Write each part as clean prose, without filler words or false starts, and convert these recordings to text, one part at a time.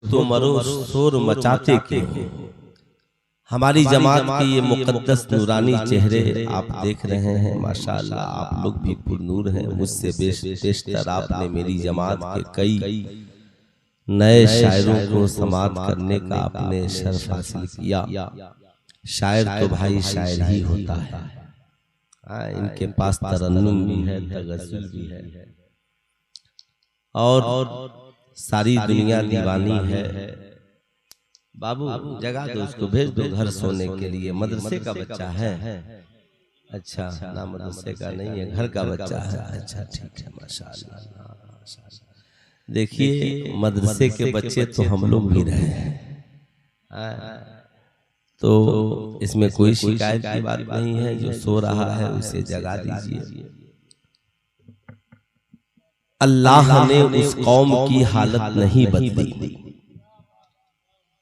तो मरो शोर मचाते क्यों। हमारी जमात के ये मुकद्दस नूरानी चेहरे आप देख रहे हैं, माशाअल्लाह आप लोग भी पुरनूर हैं। मुझसे बेशतर आपने मेरी जमात के कई नए शायरों को समात करने का आपने शर्फ हासिल किया। शायर तो भाई शायर ही होता है। इनके पास तरन्नुम भी है, तगस्सुल भी है, और सारी दुनिया दीवानी है। बाबू जगा दो उसको, भेज दो घर सोने के लिए। मदरसे का बच्चा है? अच्छा, ना मदरसे का नहीं है, घर का बच्चा है। अच्छा ठीक है, माशाअल्लाह। देखिए मदरसे के बच्चे तो हम लोग भी रहे हैं, तो इसमें कोई शिकायत की बात नहीं है। जो सो रहा है उसे जगा दीजिए। अल्लाह ने उस कौम की हालत नहीं बदली,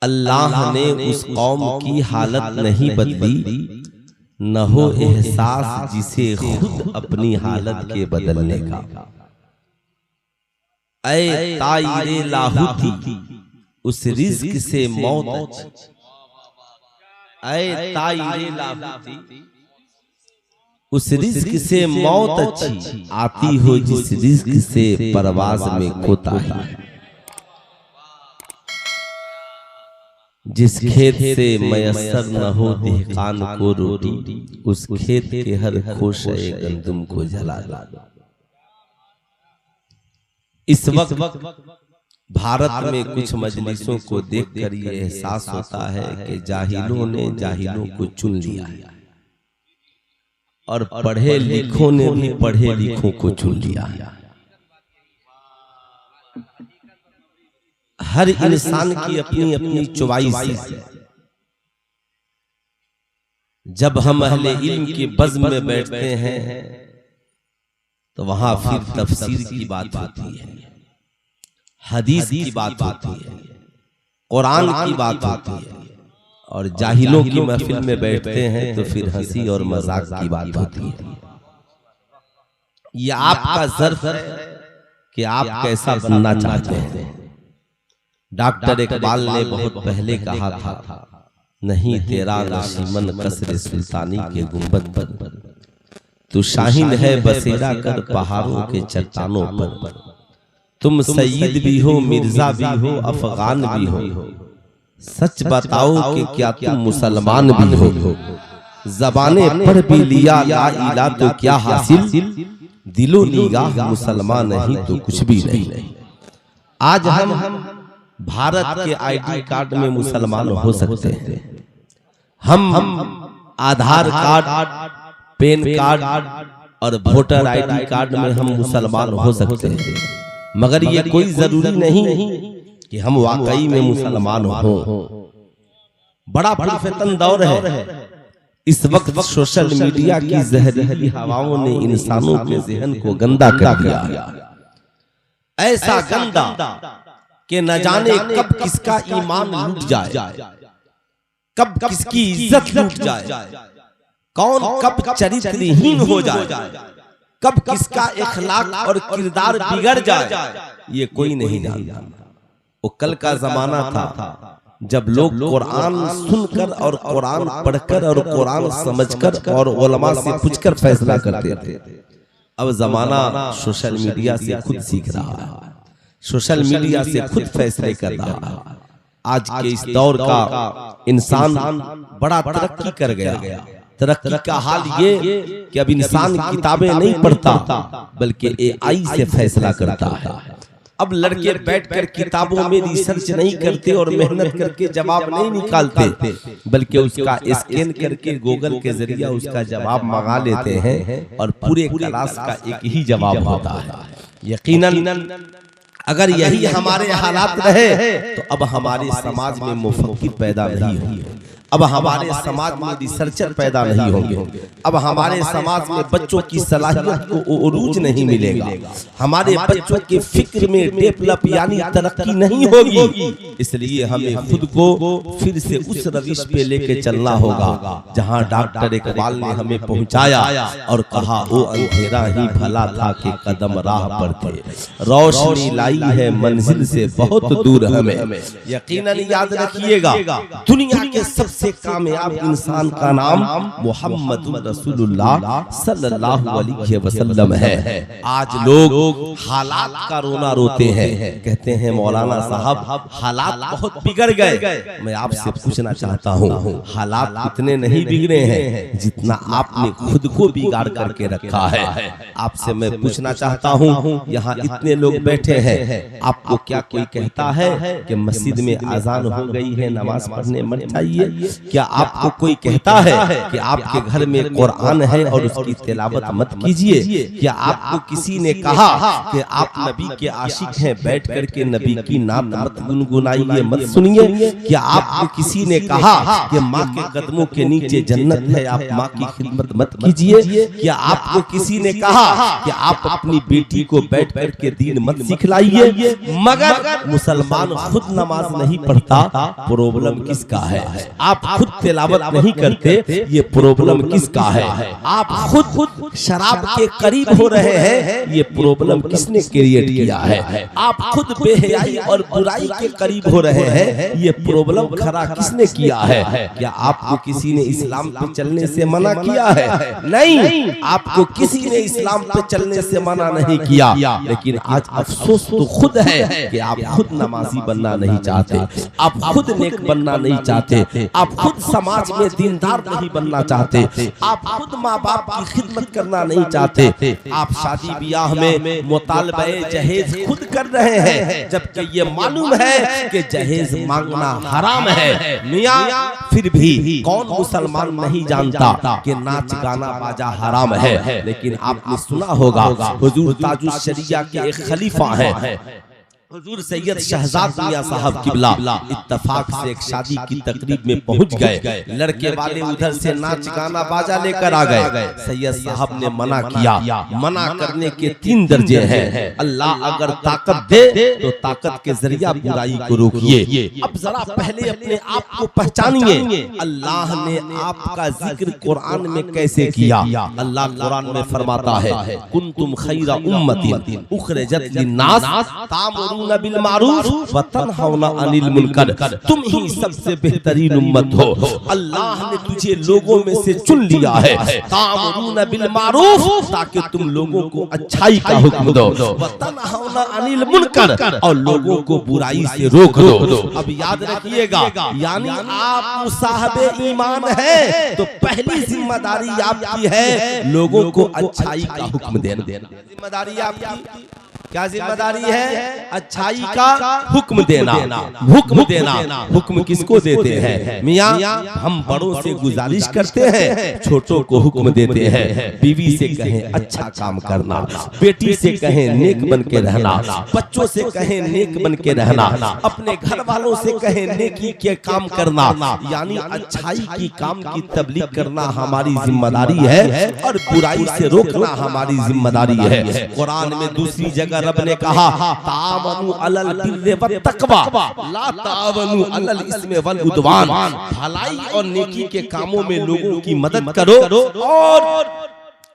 अल्लाह ने उस कौम की हालत नहीं बदली, न हो एहसास जिसे खुद अपनी हालत के बदलने का। ऐ ताइरे लाहुती उस रिज़्क से मौत, ऐ ताइरे लाहुती उस रिज़्क से मौत अच्छी, आती हो जिस रिज़्क से परवाज में कोताही। जिस खेत से मयस्सर न हो देहकान को रोटी, उस खेत के हर खोशे गंदुम को जला दो। इस वक्त भारत में कुछ मजलिसों को देखकर ये एहसास होता है कि जाहिलों ने जाहिलों को चुन लिया है, और पढ़े लिखों ने भी पढ़े लिखों को चुन लिया है। हर इंसान की अपनी अपनी चॉइस है। जब हम अहले इल्म के बज़्म में बैठते हैं तो वहां फिर तफसीर की बात होती है, हदीस की बात होती है, कुरान की बात होती है, और जाहिलों की महफिल में बैठते हैं तो फिर हंसी और मजाक की बात होती है। यह आपका ज़र्फ है कि आप कैसा बनना चाहते हैं। डॉक्टर इकबाल ने बहुत पहले कहा था, नहीं तेरा नशीमन कसर सुल्तानी के गुंबद पर, तू शाहीन है बसेरा कर पहाड़ों के चट्टानों पर। तुम सईद भी हो, मिर्जा भी हो, अफगान भी हो, सच बताओ कि क्या तुम मुसलमान भी हो। ज़बाने पढ़ भी लिया ला इला तो क्या हासिल, दिलो निगाह मुसलमान नहीं तो कुछ भी नहीं। आज हम भारत के आईडी कार्ड में मुसलमान हो सकते हैं, हम आधार कार्ड, पैन कार्ड और वोटर आईडी कार्ड में हम मुसलमान हो सकते हैं, मगर ये कोई जरूरी नहीं कि हम वाकई में मुसलमान हो। बड़ा पुरफितन दौर है इस वक्त। सोशल मीडिया की जहरीली हवाओं ने इंसानों के ज़हन को गंदा कर दिया, ऐसा गंदा कि न जाने कब किसका ईमान लूट जाए, कब किसकी इज्जत लूट जाए, कौन कब चरित्रहीन हो जाए, कब किसका इखलाक और किरदार बिगड़ जाए, ये कोई नहीं जानता। वो कल का जमाना था जब लोग कुरान सुनकर और कुरान पढ़कर और कुरान समझकर और उलमा से पूछकर फैसला करते थे। अब जमाना सोशल मीडिया से खुद सीख रहा है, सोशल मीडिया से खुद फैसले कर रहा है। आज के इस दौर का इंसान बड़ा तरक्की कर गया। तरक्की का हाल ये कि अब इंसान किताबें नहीं पढ़ता बल्कि एआई से फैसला करता है। अब लड़के बैठकर किताबों में रिसर्च नहीं करते और मेहनत करके जवाब नहीं निकालते, बल्कि उसका स्कैन करके गूगल के जरिए उसका जवाब मंगा लेते हैं और पूरे क्लास का एक ही जवाब होता है। यकीनन अगर यही हमारे हालात रहे तो अब हमारे समाज में मुफक्किर पैदा नहीं होंगे, अब हमारे समाज में रिसर्चर पैदा नहीं होंगे, अब हमारे समाज में बच्चों की सलाहियत को उरूज नहीं मिलेगा, हमारे बच्चों के फिक्र में डेवलप यानी तरक्की नहीं होगी। इसलिए हमें खुद को फिर से उस रविश पे लेके चलना होगा जहां डॉक्टर इकबाल ने हमें पहुंचाया और कहा वो अंधेरा ही भला था कि कदम राह पर थे, रोशनी लाई है मंजिल से बहुत दूर हमें। यकीनन याद रखिएगा, दुनिया के सबसे कामयाब इंसान का नाम मोहम्मद रसूलुल्लाह सल्लल्लाहु अलैहि वसल्लम है। आज लोग हालात का रोना रोते हैं, कहते हैं मौलाना साहब हालात बहुत बिगड़ गए। मैं आपसे पूछना चाहता हूँ, हालात इतने नहीं बिगड़े हैं जितना आपने खुद को बिगाड़ करके रखा है। आपसे मैं पूछना चाहता हूँ, यहाँ इतने लोग बैठे हैं, आपको क्या कोई कहता है कि मस्जिद में अजान हो गई है, नमाज पढ़ने मत जाइए? क्या आपको कोई कहता है कि आपके घर में कुरान है और उसकी तिलावत मत कीजिए? क्या आपको किसी ने कहा कि आप नबी के आशिक हैं, बैठ करके नबी की नात मत गुनगुनाइए, मत सुनिए? क्या आपको किसी ने कहा कि माँ के कदमों के नीचे जन्नत है, आप माँ की खिदमत मत कीजिए? क्या आपको किसी ने कहा कि आप अपनी बेटी को बैठ करके दीन मत सिखलाइए? मगर मुसलमान खुद नमाज नहीं पढ़ता, प्रॉब्लम किसका है? आप खुद तिलावत नहीं करते, ये प्रॉब्लम किसका है? आप खुद शराब के करीब हो रहे हैं, ये प्रॉब्लम किसने क्रिएट किया है? आप खुद बेहयाई और बुराई के करीब हो रहे हैं, ये प्रॉब्लम खड़ा किसने किया है? क्या आपको किसी ने इस्लाम पे चलने से मना किया है? नहीं, आपको किसी ने इस्लाम पे चलने से मना नहीं किया, लेकिन आज अफसोस तो खुद है कि आप खुद नमाजी बनना नहीं चाहते, आप खुद नेक बनना नहीं चाहते, आप खुद समाज में दीनदार नहीं बनना चाहते, आप खुद माँ बाप की खिदमत करना नहीं चाहते। आप शादी ब्याह में मुतालबे जहेज खुद कर रहे हैं, जबकि ये मालूम है कि जहेज मांगना हराम है। मियां फिर भी कौन मुसलमान नहीं जानता कि नाच गाना बाजा हराम है? लेकिन आपने सुना होगा हुजूर ताजुश शरिया के एक खलीफा हैं, हुजूर सैयद शहजाद मियां साहब किबला, इत्तफाक से एक शादी की तकरीब में पहुंच गए। लड़के वाले उधर से नाच गाना बाजा लेकर आ गए। सैयद साहब ने मना किया। मना करने के 3 दर्जे हैं। अल्लाह अगर ताकत दे तो ताकत के जरिया बुराई को रोकिए। अब जरा पहले अपने आप को पहचानिए, अल्लाह ने आपका जिक्र कुरान में कैसे किया? अल्लाह कुरान में फरमाता है, कुंतुम खैरा उम्मतिन उखरिजत लिन्नास तामुरून बिल मारूफ व तनहौना अनिल मुनकर, तुम ही सबसे बेहतरीन उम्मत हो। अल्लाह ने तुझे लोगों में से चुन लिया है, तामुरून बिल मारूफ, ताकि तुम लोगों को अच्छाई का हुक्म दो, व तनहौना अनिल मुनकर, और लोगों को बुराई से रोक दो। अब याद रखिएगा, यानी आप मुसाहबे ईमान है तो पहली जिम्मेदारी आपकी है लोगों को अच्छाई का हुक्म देना। जिम्मेदारी आपकी क्या जिम्मेदारी है? अच्छाई का हुक्म देना। हुक्म देना, हुक्म किसको देते हैं? मियां हम बड़ों से गुजारिश करते हैं, छोटों को हुक्म देते हैं। बीवी से कहें अच्छा काम करना, बेटी से कहें नेक बन के रहना, बच्चों से कहें नेक बन के रहना, अपने घर वालों से कहें नेकी के काम करना, यानी अच्छाई की काम की तबलीग करना हमारी जिम्मेदारी है और बुराई से रोकना हमारी जिम्मेदारी है। कुरान में दूसरी जगह रब ने कहा, तावनु अलल बिर्रि वत तक़वा ला तावनु अलल इस्मि वल उद्वान, भलाई और नेकी के कामों में लोगों की मदद करो और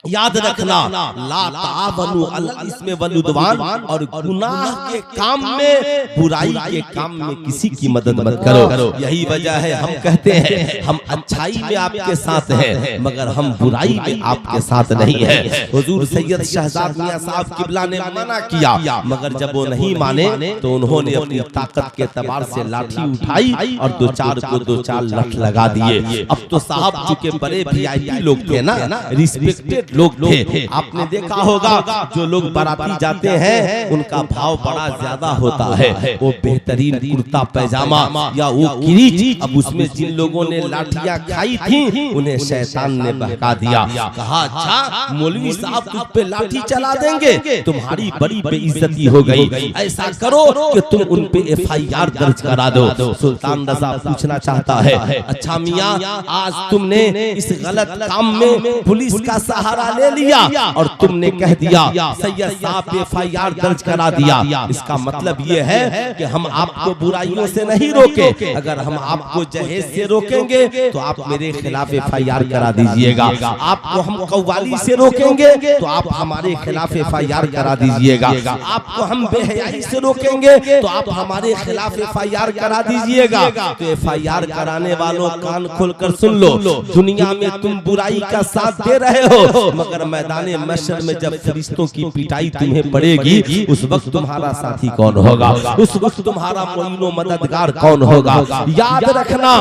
याद रखना ला तावनु अलल इस्मि वल उद्वान, और गुनाह के काम में, बुराई के काम में किसी की मदद मत करो। यही वजह है हम कहते हैं हम अच्छाई में आपके साथ हैं मगर हम बुराई में आपके साथ नहीं है। हुजूर सैयद शहजाद मियां साहब किबला ने मना किया, मगर जब वो नहीं माने तो उन्होंने अपनी ताकत के तबार से लाठी उठाई और 2-4 को 2-4 लठ लगा दिए। अब तो साहब चुके बड़े VIP लोग थे ना, रिस्पेक्टेड लोग थे। आपने देखा होगा जो लोग बाराती जाते हैं उनका भाव बड़ा ज्यादा होता है, वो बेहतरीन कुर्ता पैजामा या वो किरीच। अब उसमें जिन लोगों ने लाठियां खाई थी उन्हें शैतान ने बहका दिया, कहा अच्छा मौलवी साहब तुझ पे लाठी चला देंगे, तुम्हारी बड़ी बेइज्जती हो गई, ऐसा करो कि तुम उन पे FIR दर्ज करा दो। सुल्तान रजा पूछना चाहता है, अच्छा मियां आज तुमने इस गलत काम में पुलिस का सहारा सहारा ले लिया और तुमने कह दिया सैयद साहब FIR दर्ज करा दिया। इसका मतलब ये है कि हम आपको बुराइयों से नहीं रोके, अगर हम आपको जहेज से रोकेंगे तो आप मेरे खिलाफ FIR करा दीजिएगा। आपको हम कव्वाली से रोकेंगे तो आप हमारे खिलाफ FIR करा दीजिएगा। आपको हम बेहयाई से रोकेंगे तो आप हमारे खिलाफ FIR करा दीजिएगा। तो FIR कराने वालों कान खोलकर सुन लो, दुनिया में तुम बुराई का साथ दे रहे हो, मगर मैदाने महशर में जब फरिश्तों की पिटाई तुम्हें पड़ेगी उस वक्त तुम्हारा साथी कौन होगा, उस वक्त तुम्हारा मोइनो मददगार कौन होगा। याद रखना,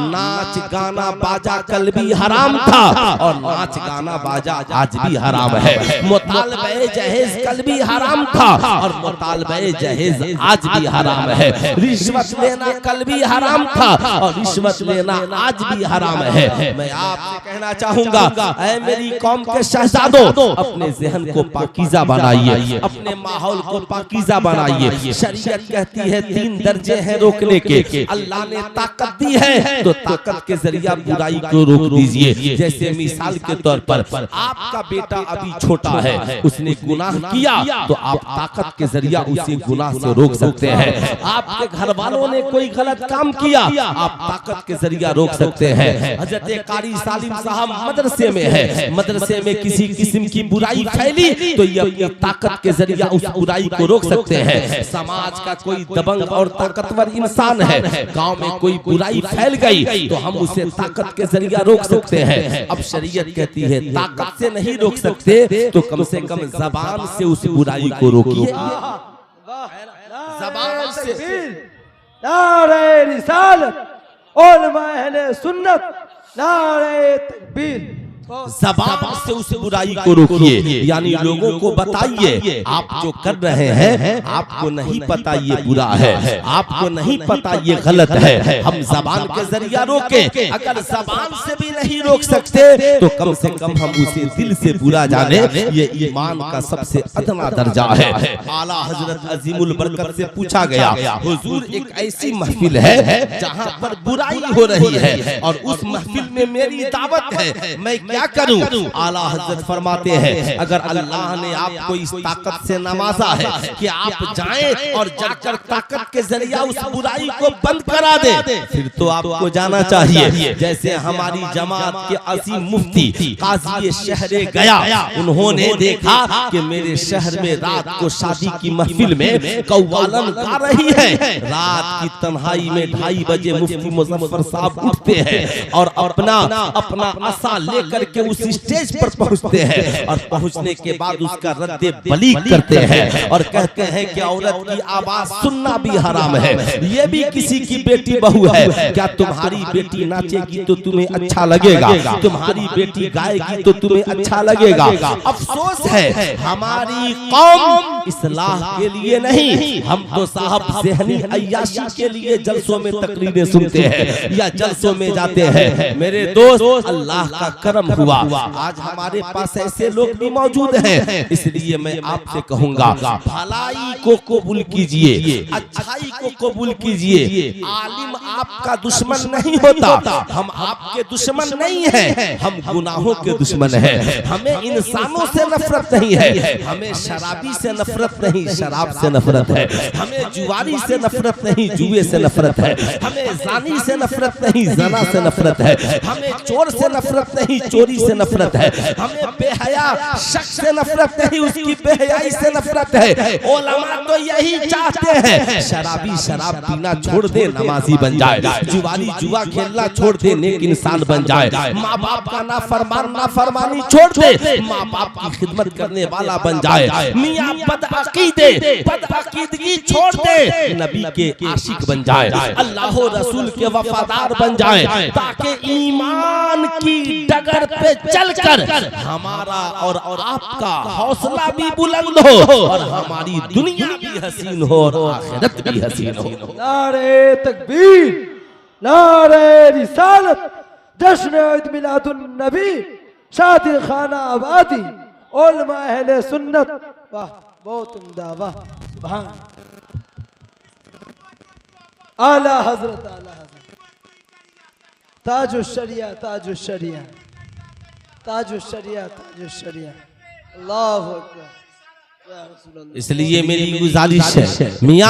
नाच गाना बाजा कल भी हराम था और नाच गाना बाजा आज भी हराम है। मुतालबे जहेज कल भी हराम था और मुतालबे जहेज आज भी हराम है। रिश्वत लेना कल भी हराम था और रिश्वत लेना आज भी हराम है। मैं आपसे कहना चाहूंगा, ऐ मेरी कौम के शहजादों, अपने ज़हन को पाकीज़ा बनाइए, अपने माहौल को पाकीज़ा बनाइए। शरीयत कहती है 3 दर्जे हैं रोकने के। अल्लाह ने ताकत दी है तो ताकत के जरिया बुराई को रोक दीजिए। जैसे मिसाल के तौर पर आपका बेटा अभी छोटा है, उसने गुनाह किया तो आप ताकत के जरिया उसे गुनाह से रोक सकते हैं। आपके घर वालों ने कोई गलत काम किया, आप ताकत के जरिया रोक सकते हैं। हजरत कारी सालिम साहब मदरसे में है, मदरसे में किसी किस्म की बुराई फैली तो ये अपनी ताकत के जरिया उस बुराई को रोक सकते हैं। समाज का कोई दबंग और ताकतवर इंसान है, गांव में कोई बुराई फैल गई तो हम उसे ताकत के जरिया रोक सकते हैं। अब शरीयत कहती है ताकत से नहीं रोक सकते तो कम से कम जबान से उस बुराई को रोकिए। जबान से नारे रिसालत उलमा अहले सुन्नत, नारे तकबीर। ज़बान से उस बुराई को रोकिए, यानी लोगों को बताइए आप जो कर रहे हैं आपको नहीं पता ये बुरा है, आपको नहीं पता ये गलत है। हम ज़बान के जरिया रोके, अगर ज़बान से भी नहीं रोक सकते तो कम से कम हम उसे दिल से बुरा जाने, ये ईमान का सबसे अदना दर्जा है। आला हजरत अजीमुल बरकत से पूछा गया, हुजूर एक ऐसी महफिल है जहाँ पर बुराई हो रही है और उस महफिल में मेरी दावत है, मैं क्या करूं? आला हजरत फरमाते हैं, अगर अल्लाह ने आपको इस ताकत से नवाजा है कि आप जाएं और जलकर ताकत के जरिया उस बुराई को बंद करा दें, फिर तो आपको जाना चाहिए। जैसे हमारी जमात के अजीम मुफ्ती काजी शहरे गया, उन्होंने देखा कि मेरे शहर में रात को शादी की महफिल में कव्वालन गा रही है। रात की तन्हाई में 2:30 बजे मुफ्ती मुजफ्फर साहब उठते हैं और अपना आसा लेकर के उस स्टेज पर पहुंचते हैं और पहुंचने के बाद उसका रद्दे बलीग करते हैं और कहते हैं कि औरत की आवाज सुनना भी हराम है, ये भी किसी की बेटी बहू है। क्या तुम्हारी बेटी नाचेगी तो तुम्हें अच्छा लगेगा? तुम्हारी बेटी गाएगी तो तुम्हें अच्छा लगेगा? अफसोस है हमारी कौम इस्लाह के लिए नहीं, हम तो साहब ज़हनी अय्याशी के लिए जलसों में तकरीरें सुनते हैं या जलसों में जाते हैं। मेरे दोस्त, अल्लाह का करम हुआ, आज हमारे पास ऐसे लोग भी मौजूद हैं। इसलिए मैं आपसे कहूंगा, भलाई को कबूल कीजिए, अच्छाई को कबूल कीजिए। आलिम आपका दुश्मन नहीं होता, हम आपके दुश्मन नहीं हैं, हम गुनाहों के दुश्मन हैं। हमें इंसानों से नफरत नहीं है, हमें शराबी से नफरत नहीं, शराब से नफरत है। हमें जुआरी से नफरत नहीं, जुए से नफरत है। हमें जानी से नफरत नहीं, जना से नफरत है। हमें चोर से नफरत नहीं, चोरी से नफरत है। हमें बेहया शख्स से नफरत नहीं, उसकी बेहयाई से नफरत है। उलमा तो यही चाहते हैं शराबी शराब पीना छोड़ दे, नमाजी बन जाए। जुआरी जुआ खेलना छोड़ दे, नेक इंसान बन जाए। माँ बाप का नाफरमानी छोड़ दे, माँ बाप की खिदमत करने वाला बन जाए। मियाँ बदअकीदगी छोड़ दे, नबी के आशिक बन जाए। अल्लाह रसूल के वफादार बन जाए, ताकि ईमान की डगर पे चलकर हमारा और आपका हौसला भी बुलंद हो और हमारी दुनिया भी हसीन हो और आखिरत भी हसीन हो। नारे तकबीर, नारे रिसालत, जश्न ईद मिलादुन नबी, शादी खाना आबादी, उलमा अहले सुन्नत। वाह, बहुत उम्दा, वाह, सुभान। आला हजरत ताजुश शरिया, ताजुश शरिया। ताजुश शरिया ताजुश शरिया। अल्लाहु अकबर। या रसूल अल्लाह। इसलिए मेरी गुजारिश है, मियाँ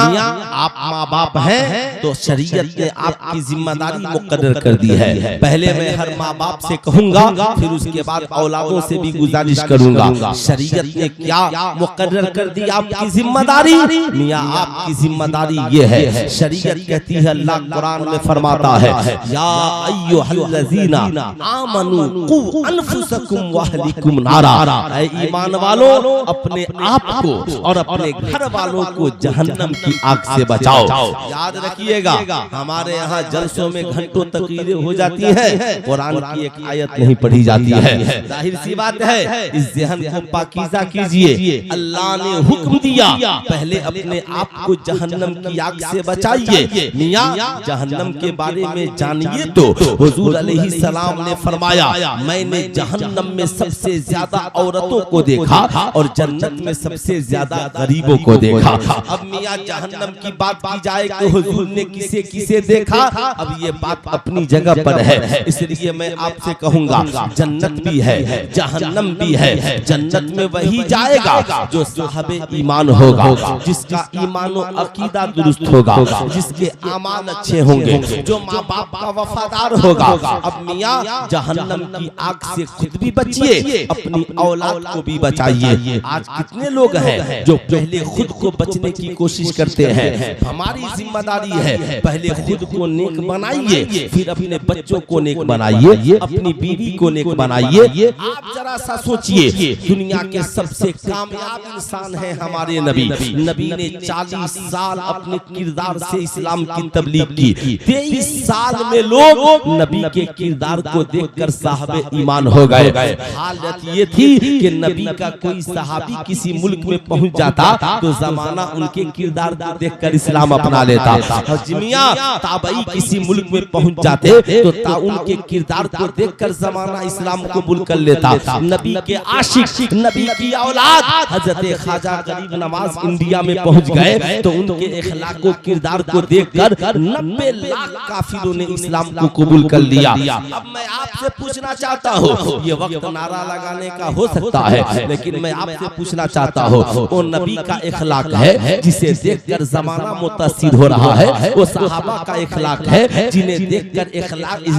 आप माँ बाप हैं तो शरीयत ने आपकी जिम्मेदारी मुकर्रर कर दी है। पहले मैं हर माँ बाप से कहूँगा, फिर उसके बाद औलादों से भी गुजारिश करूँगा। शरीयत ने क्या मुकर्रर कर दी आपकी जिम्मेदारी? मियाँ आपकी जिम्मेदारी ये है, शरीयत कहती है, अल्लाह कुरान में फरमाता है, या अय्युहल्लज़ीना आमनू कू अनफुसकुम व अहलिकुम नारा। ऐ ईमान वालों, अपने आप को और अपने घर वालों को जहन्नम की आग से बचाओ। याद रखिएगा, हमारे यहाँ जलसों में घंटों तकरीरें हो जाती हैं, कुरान की एक आयत नहीं पढ़ी जाती है। जाहिर सी बात है, इस जहन को पाकीज़ा कीजिए। अल्लाह ने हुक्म दिया, पहले अपने आप को जहन्नम की आग से बचाइए। मियाँ जहन्नम के बारे में जानिए तो हुजूर अलैहिस्सलाम ने फरमाया, मैंने जहन्नम में सबसे ज्यादा औरतों को देखा और जन्नत में सबसे ज्यादा गरीबों को देखा। अब मियाँ जहन्नम की बात की जाए तो हुजूर ने किसे किसे देखा, अब ये बात अपनी जगह पर है। इसलिए मैं आपसे कहूंगा, जन्नत भी है, जहन्नम भी है। जन्नत में वही जाएगा जो साहिबे ईमान होगा, जिसका ईमान और अकीदा दुरुस्त होगा, जिसके अमाल अच्छे होंगे, जो माँ बाप का वफादार होगा। अब मियाँ जहन्नम की आग से खुद भी बचिए, अपनी औलाद को भी बचाइए। आज कितने लोग हैं जो पहले खुद को बचने की कोशिश करते हैं। हमारी जिम्मेदारी है, पहले खुद को नेक बनाइए, फिर अपने बच्चों को नेक बनाइए, अपनी बीवी को नेक बनाइए। आप जरा सा सोचिए, दुनिया के सबसे कामयाब इंसान है हमारे नबी। नबी ने 40 साल अपने किरदार से इस्लाम की तबलीग की। 23 साल में लोग नबी के किरदार को देखकर साहबे ईमान हो गए। हालत ये थी कि नबी का कोई सहाबी किसी मुल्क में पहुंच जाता तो जमाना उनके किरदार को देखकर इस्लाम अपना लेता। हजमिया ताबई किसी मुल्क में पहुंच जाते तो उनके किरदार को देखकर जमाना इस्लाम कबूल कर लेता। नबी के आशिक, नबी की औलाद हजरत ख्वाजा गरीब नवाज इंडिया में पहुंच गए तो उनके इखलाक को किरदार को देखकर 90 लाख काफिरों ने इस्लाम को कबूल कर लिया। अब मैं आपसे पूछना चाहता हूँ, ये वक्त नारा लगाने का हो सकता है, लेकिन मैं आपसे पूछना चाहता हूँ, वो नबी का इखलाक है जिसे देखकर जमाना मुतासिर हो रहा है? वो सहाबा का इखलाक है जिन्हें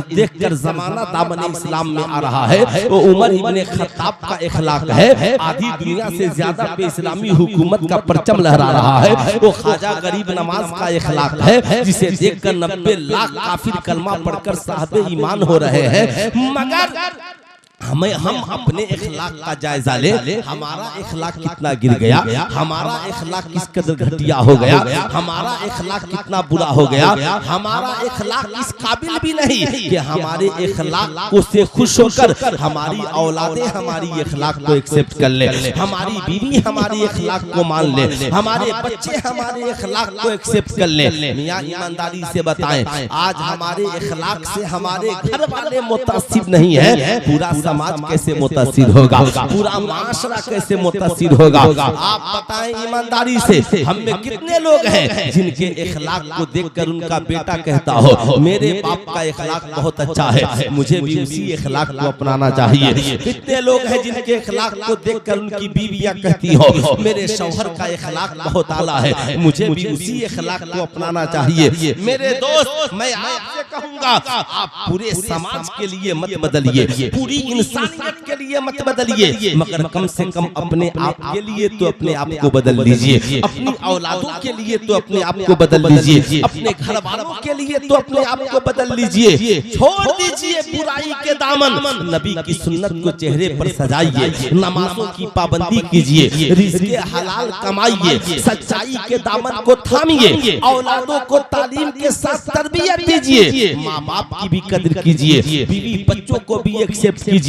देखकर जमाना दामन इस्लाम में आ रहा है? वो उमर इब्ने खत्ताब का इखलाक है, आधी दुनिया से ज्यादा पे इस्लामी हुकूमत का परचम लहरा रहा है? वो ख्वाजा गरीब नवाज का इखलाक है जिसे देखकर 90 लाख काफिर कलमा पढ़कर साहबे ईमान हो रहे हैं। मगर हम अपने इखलाक का जायजा ले, हमारा इखलाक कितना गिर गया, हमारा इखलाक किस कदर घटिया हो गया, हमारा इखलाक कितना बुरा हो गया। हमारा इखलाक इस काबिल भी नहीं कि हमारे इखलाक को से खुश होकर हमारी औलादें हमारी इखलाक को एक्सेप्ट कर ले, हमारी बीवी हमारी इखलाक को मान ले, हमारे बच्चे हमारे इखलाक को एक्सेप्ट कर ले। मियां ईमानदारी से बताएं, आज हमारे इखलाक से हमारे घर वाले मुतासिर नहीं है, पूरा समाज कैसे मुतासिर होगा, पूरा माशरा कैसे मुतासिर होगा? आप बताएं ईमानदारी से, हम में कितने लोग हैं जिनके इखलाक को देखकर उनका बेटा कहता हो, मेरे बाप का इखलाक बहुत अच्छा है, मुझे भी उसी इखलाक को अपनाना चाहिए? कितने लोग हैं जिनके इखलाक को देखकर उनकी बीवियां कहती हो, मेरे शौहर का इखलाक बहुत आला है, मुझे भी उसी इखलाक को अपनाना चाहिए? मेरे दोस्त, मैं आपसे कहूंगा, आप पूरे समाज के लिए मत बदलिए, पूरी इंसानियत के लिए मत बदलिए, मगर कम से कम अपने आप के लिए तो अपने आप को बदल लीजिए, अपनी औलादों के लिए तो अपने आप को बदल लीजिए, अपने घर वालों के लिए तो अपने आप को बदल लीजिए। छोड़ दीजिए बुराई के दामन, नबी की सुन्नत को चेहरे पर सजाइए, नमाजों की पाबंदी कीजिए, रिज़्क़े हलाल कमाइए, सच्चाई के दामन को थामिए, औलादों को तालीम के साथ तरबियत दीजिए, माँ बाप की भी कदर कीजिए, बीवी बच्चों को भी एक्सेप्ट कीजिए।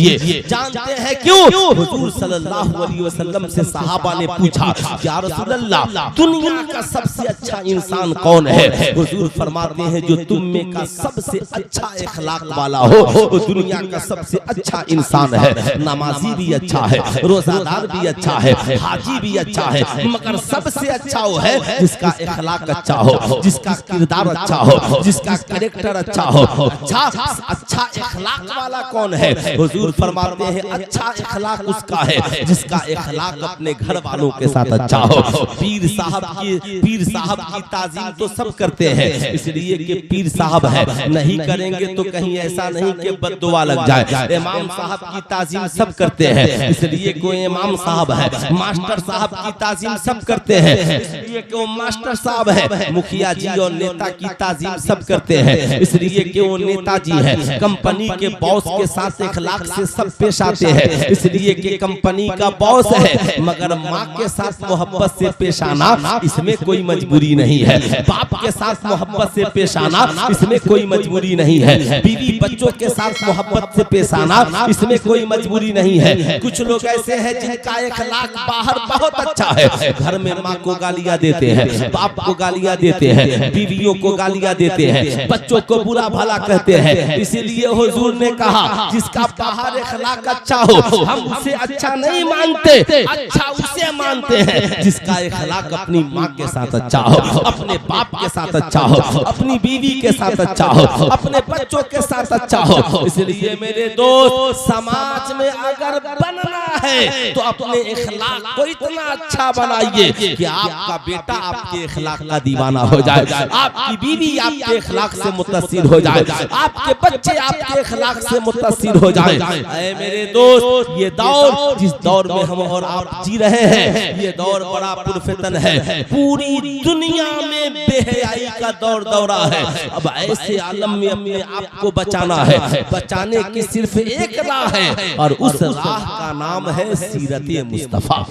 जानते हैं क्यों? हुजूर सल्लल्लाहु अलैहि वसल्लम से सहाबा ने पूछा, या रसूल अल्लाह, दुनिया का सबसे अच्छा इंसान कौन है? हुजूर फरमाते हैं, जो तुम में का सबसे अच्छा इखलाक वाला हो, वो दुनिया का सबसे अच्छा इंसान है। नमाजी भी अच्छा है, रोजादार भी अच्छा है, हाजी भी अच्छा है, मगर सबसे अच्छा वो है जिसका इखलाक अच्छा हो, जिसका किरदार अच्छा हो, जिसका करेक्टर अच्छा हो। अच्छा इखलाक वाला कौन है? हुजूर फरमाते हैं अच्छा इखलाक उसका है जिसका इखलाक अपने घर वालों के साथ अच्छा हो। पीर साहब की ताजीम तो सब करते हैं, इसलिए कि पीर साहब है, नहीं करेंगे तो कहीं ऐसा नहीं कि बद्दुआ लग जाए। इमाम साहब की ताजीम सब करते हैं, इसलिए कोई इमाम साहब है। मास्टर साहब की ताजीम सब करते हैं, इसलिए कि वो मास्टर साहब है। मुखिया जी और नेता की ताजीम सब करते हैं, इसलिए कि वो नेताजी है। कंपनी के बॉस के साथ इखलाक से सब पेश आते हैं, इसलिए कि कंपनी का बॉस है। मगर माँ के साथ मोहब्बत से पेश आना इसमें कोई मजबूरी नहीं है। बाप के साथ मोहब्बत से पेश आना इसमें कोई मजबूरी नहीं है। बीवी बच्चों के साथ मोहब्बत से पेश आना इसमें कोई मजबूरी नहीं है। कुछ लोग ऐसे हैं जिनका इखलाक बाहर बहुत अच्छा है, घर में माँ को गालियाँ देते हैं, बाप को गालियाँ देते हैं, बीवियों को गालियाँ देते हैं, बच्चों को बुरा भला कहते हैं। इसीलिए हुजूर ने कहा जिसका बाहर इखलाक अच्छा हो हम उसे अच्छा नहीं मानते, अच्छा उसे मानते हैं जिसका इखलाक अपनी माँ के साथ अच्छा हो, अपने बाप के साथ अच्छा हो, अपनी बीवी के साथ अच्छा हो, अपने बच्चों के साथ अच्छा हो। इसलिए मेरे दोस्त समाज में अगर बनना है तो अपने इखलाक को इतना अच्छा बनाइए कि आपका बेटा आपके इखलाक का दीवाना हो जाए, आपकी बीवी आपके इखलाक से मुतासिर हो जाए, आपके बच्चे आपके इखलाक से मुतासिर हो जाए। ऐ मेरे दोस्त ये दौर जिस दौर में हम और आप जी रहे हैं ये दौर बड़ा पुरफितन है। पूरी दुनिया में बेहयाई का दौर दौरा है। अब ऐसे आलम में अपने आप को बचाना है, बचाने की सिर्फ एक राह है और उस राह का नाम है सीरत मुस्तफा।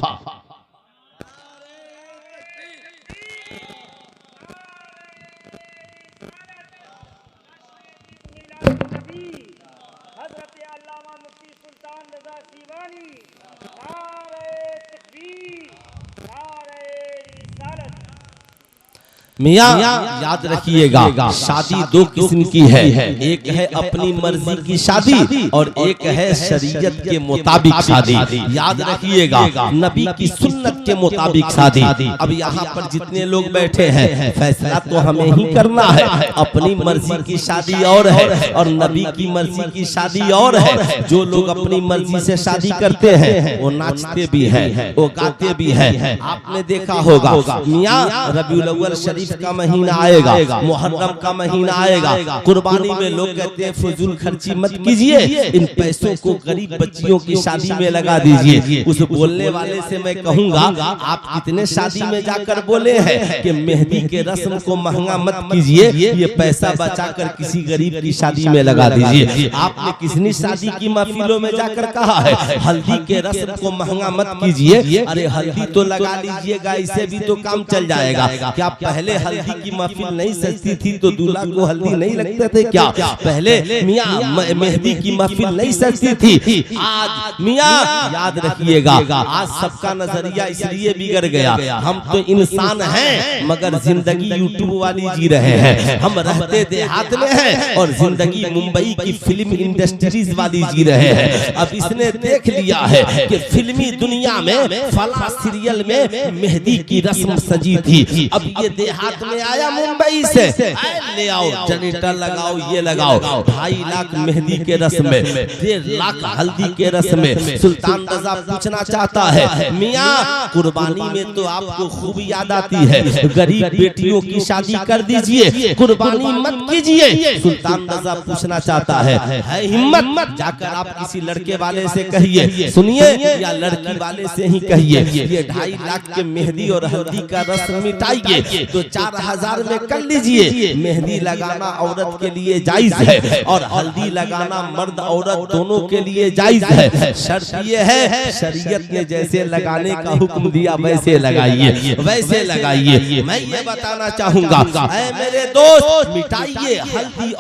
मियाँ याद रखिएगा शादी दो किस्म की है, एक है अपनी मर्जी की शादी और एक है शरीयत के मुताबिक शादी। याद रखिएगा नबी की सुन्नत के मुताबिक शादी। अब यहाँ पर जितने लोग बैठे हैं फैसला तो हमें ही करना है। अपनी मर्जी की शादी और है और नबी की मर्जी की शादी और है। जो लोग अपनी मर्जी से शादी करते हैं वो नाचते भी हैं, वो गाते भी हैं। आपने देखा होगा मियाँ रबीउल अव्वल शरीफ का महीना आएगा, मुहर्रम का महीना आएगा, कुर्बानी में लोग कहते हैं फजूल खर्ची मत कीजिए, इन पैसों को गरीब बच्चियों की शादी में लगा दीजिए। उस बोलने वाले से मैं कहूंगा आप कितने शादी में जाकर बोले हैं कि मेहंदी के रस्म को महंगा मत कीजिए, ये पैसा बचाकर किसी गरीब की शादी में लगा दीजिए। आपने किसनी शादी की महफिलों में जाकर कहा है हल्दी के रस्म को महंगा मत कीजिए? अरे हल्दी तो लगा लीजिएगा, इससे भी तो काम चल जाएगा। क्या पहले हल्दी की महफिल नहीं सजती थी तो दूल्हा को हल्दी नहीं लगते थे क्या? पहले मियाँ मेहंदी की महफिल नहीं सजती थी। आज मियाँ याद रखिएगा आज सबका नजरिया इसलिए बिगड़ गया। हम तो इंसान हैं मगर जिंदगी यूट्यूब वाली जी रहे हैं। हम रहते देहात में हैं और जिंदगी मुंबई की फिल्म इंडस्ट्रीज वाली जी रहे हैं। अब इसने देख लिया है कि फिल्मी दुनिया में फला सीरियल में मेहंदी की रस्म सजी थी। अब ये देहात में आया मुंबई से, ले आओ जनरेटर लगाओ, ये लगाओ 2.5 लाख मेहंदी के रस्म में, 1.5 लाख हल्दी के रस्म में। सुल्तान रजा पूछना चाहता है मियाँ कुर्बानी में तो आपको खूब याद आती है, गरीब बेटियों की शादी कर दीजिए, कुर्बानी मत कीजिए। सुल्तान रजा पूछना चाहता है हिम्मत जाकर आप किसी लड़के वाले से कहिए, सुनिए या लड़की वाले से ही कहिए ये 2.5 लाख के मेहंदी और हल्दी का रस्म मिटाइए तो 4,000 में कर लीजिए। मेहंदी लगाना औरत के लिए जायज है और हल्दी लगाना मर्द औरत दोनों के लिए जायज है। शर्त ये है शरीयत ने जैसे लगाने का हुक्म दिया वैसे लगाइए, वैसे लगाइए। मैं ये बताना चाहूंगा मेरे दोस्त मिटाइए हल्दी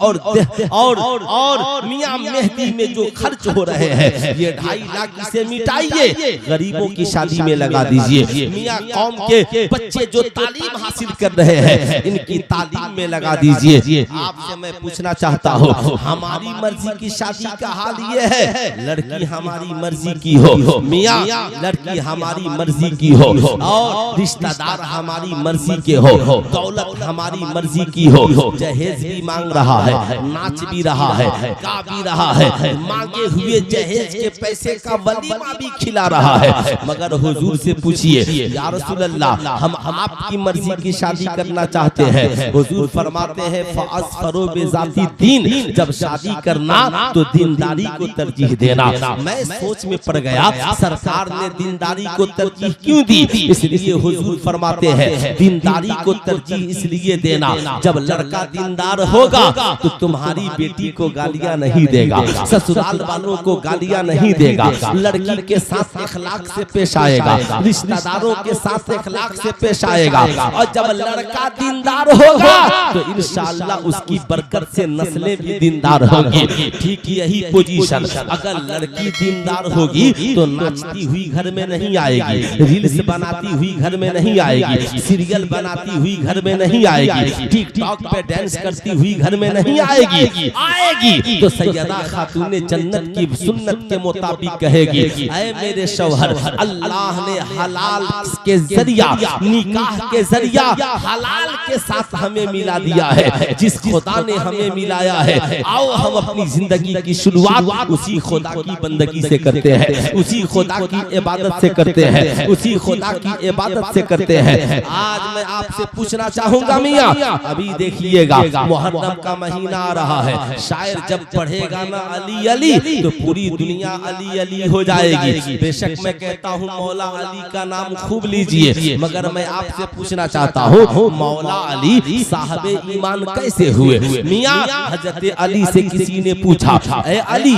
और मियाँ मेहंदी में जो खर्च हो रहे हैं ये 2.5 लाख से मिटाइए, गरीबों की शादी में लगा दीजिए। मियाँ कौम के बच्चे जो तालीम हासिल कर रहे रहे हैं इनकी तालीम में लगा दीजिए। आपसे मैं पूछना चाहता हूँ, हमारी मर्जी की शादी का हाल ये है, लड़की हमारी मर्जी की हो, मियाँ लड़की हमारी मर्जी की हो, और रिश्तेदार हमारी मर्जी के हो, दौलत हमारी मर्जी की हो, जहेज भी मांग रहा है, नाच भी रहा है, गा भी रहा है, मांगे हुए जहेज के पैसे का वलीमा भी खिला रहा है। मगर हुजूर से पूछिए, या रसूल अल्लाह, हम आपकी मर्जी की शादी करना चाहते हैं। हुजूर फरमाते हैं, फ़अस्फ़रू बिज़ाती दीन, जब शादी करना तो दीनदारी को तरजीह देना। मैं सोच में पड़ गया, सरकार ने दीनदारी को तरजीह क्यों दी? इसलिए हुजूर फरमाते हैं, दीनदारी को तरजीह इसलिए देना, जब लड़का दीनदार होगा तो तुम्हारी बेटी को गालियां नहीं देगा, ससुराल वालों को गालियां नहीं देगा, लड़की के साथ इखलाक से पेश आएगा, रिश्तेदारों के साथ इखलाक से पेश आएगा। और जब लड़का दीनदार होगा तो इंशाअल्लाह उसकी बरकत से नस्लें भी दीनदार होंगी। ठीक यही पोजीशन अगर लड़की दीनदार होगी तो नाचती हुई घर में नहीं आएगी, रील्स बनाती हुई घर में नहीं आएगी, सीरियल बनाती हुई घर में नहीं आएगी, टिकटॉक पे डांस करती हुई घर में नहीं आएगी तो सैयदा खातूने जन्नत की सुन्नत के मुताबिक कहेगी, ऐ मेरे शौहर, अल्लाह ने हलाल के जरिया, निकाह के जरिया हलाल के साथ हमें मिला दिया है। जिस खुदा ने हमें मिलाया है, आओ हम अपनी जिंदगी की शुरुआत उसी खुदा की बंदगी से करते हैं, उसी खुदा की इबादत से करते हैं, उसी खुदा की इबादत से करते हैं। आज मैं आपसे पूछना चाहूंगा मियाँ, अभी देखिएगा मुहर्रम का महीना आ रहा है, शायर जब पढ़ेगा ना अली अली तो पूरी दुनिया अली अली हो जाएगी। बेशक मैं कहता हूँ मौला अली का नाम खूब लीजिए, मगर मैं आपसे पूछना चाहता हूँ, मौला अली साहबे ईमान कैसे हुए? मियाँ हजरत अली से किसी ने पूछा, ऐ अली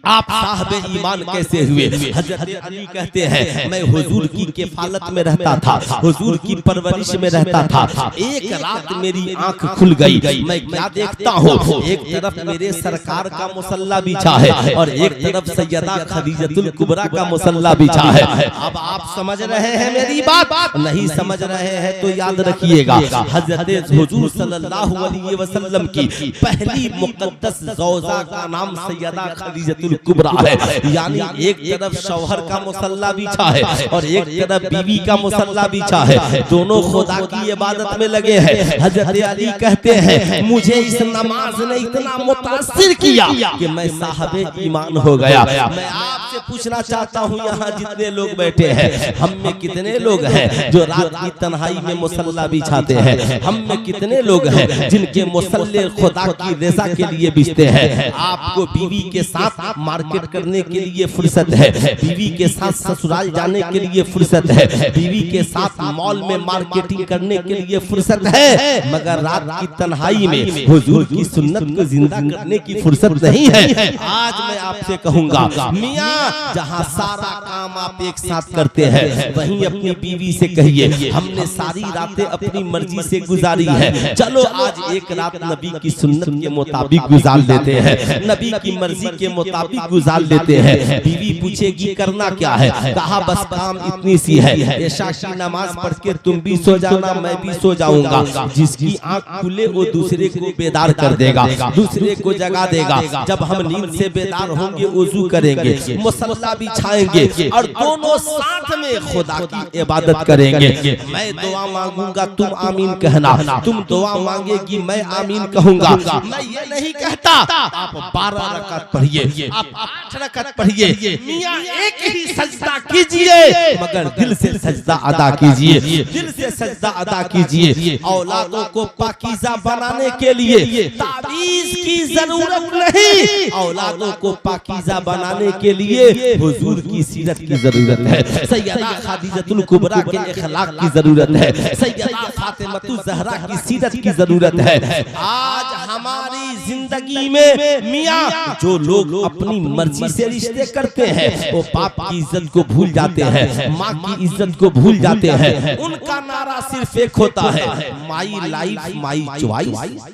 आप साहबे ईमान कैसे हुए? हजरत अली कहते हैं, मैं हुजूर की किफालत में रहता था, हुजूर की परवरिश में रहता था। एक रात मेरी आंख खुल गई, मैं क्या देखता हूँ, एक तरफ मेरे सरकार का मुसल्ला बिछा है और एक तरफ सैयदा खदीजतुल कुबरा का मुसल्ला बिछा है। अब आप समझ रहे हैं मेरी बात? नहीं समझ रहे हैं तो याद रखिएगा, हजरत हुजूर सल्लल्लाहु अलैहि वसल्लम की पहली मुकद्दस ज़ौजा का नाम सैयदा खदीजतुल कुबरा है। यानी एक तरफ शौहर का मुसल्ला बिछा है और एक तरफ बीवी का मुसल्ला बिछा है, दोनों खुदा की इबादत में लगे हैं। हजरत अली कहते हैं, मुझे इस नमाज ने इतना मुतासिर किया कि मैं साहबे ईमान हो गया। मैं आपसे पूछना चाहता हूँ, यहाँ जितने लोग बैठे हैं, हम में कितने लोग हैं जो रात की तन्हाई में मुसल्ला बिछाते हैं? हम में कितने लोग हैं जिनके मुसल्ले खुदा की रज़ा के लिए बिछते हैं? आपको बीवी के साथ मार्केट करने के लिए फुर्सत है, बीवी के साथ ससुराल जाने के लिए फुर्सत है, बीवी के साथ मॉल में मार्केटिंग करने के लिए फुर्सत है, मगर रात की तन्हाई में हुजूर की सुन्नत को जिंदा करने की फुर्सत नहीं है। आज मैं आपसे कहूंगा, मियाँ जहाँ सारा काम आप एक साथ करते हैं, वहीं अपनी बीवी से कहिए, हमने सारी रातें अपनी मर्जी से गुजारी है, चलो आज एक रात नबी की सुन्नत के मुताबिक गुजार लेते हैं, नबी की मर्जी के मुताबिक गुजार लेते हैं। बीवी पूछेगी करना क्या है? कहा बस काम इतनी सी है, ऐशा की नमाज पढ़ के तुम भी सो जाना, मैं भी सो जाऊंगा। जिसकी आंख खुले वो दूसरे को बेदार कर देगा, दूसरे को जगा देगा। जब हम नींद से बेदार होंगे, वुजू करेंगे, मुसल्ला बिछाएंगे और दोनों साथ में खुदा की इबादत करेंगे। मैं दुआ मांगूंगा, तुम आमीन कहना, तुम दुआ मांगेगी, मैं आमीन कहूंगा। मैं ये नहीं कहता आप 12 रकात पढ़िए, आप 8 रकात पढ़िए, मियाँ एक ही सजदा कीजिए, मगर दिल से सजदा अदा कीजिए, दिल से सजदा अदा कीजिए। औलादों को पाकीज़ा बनाने के लिए तावीज़ की जरूरत नहीं, औलादों को पाकीज़ा बनाने के लिए हुजूर की सीरत की जरूरत है, सैयदा खदीजतुल कुबरा के इखलाक की जरूरत है, सैयदा फातिमातुज़ ज़हरा की सीरत की जरूरत है। आज हमारी जिंदगी में मियाँ जो लोग अपनी मर्जी से रिश्ते करते हैं, वो बाप की इज्जत को भूल जाते हैं, माँ की इज्जत को भूल जाते हैं। उनका नारा सिर्फ एक होता है, माई लाइफ माई चॉइस।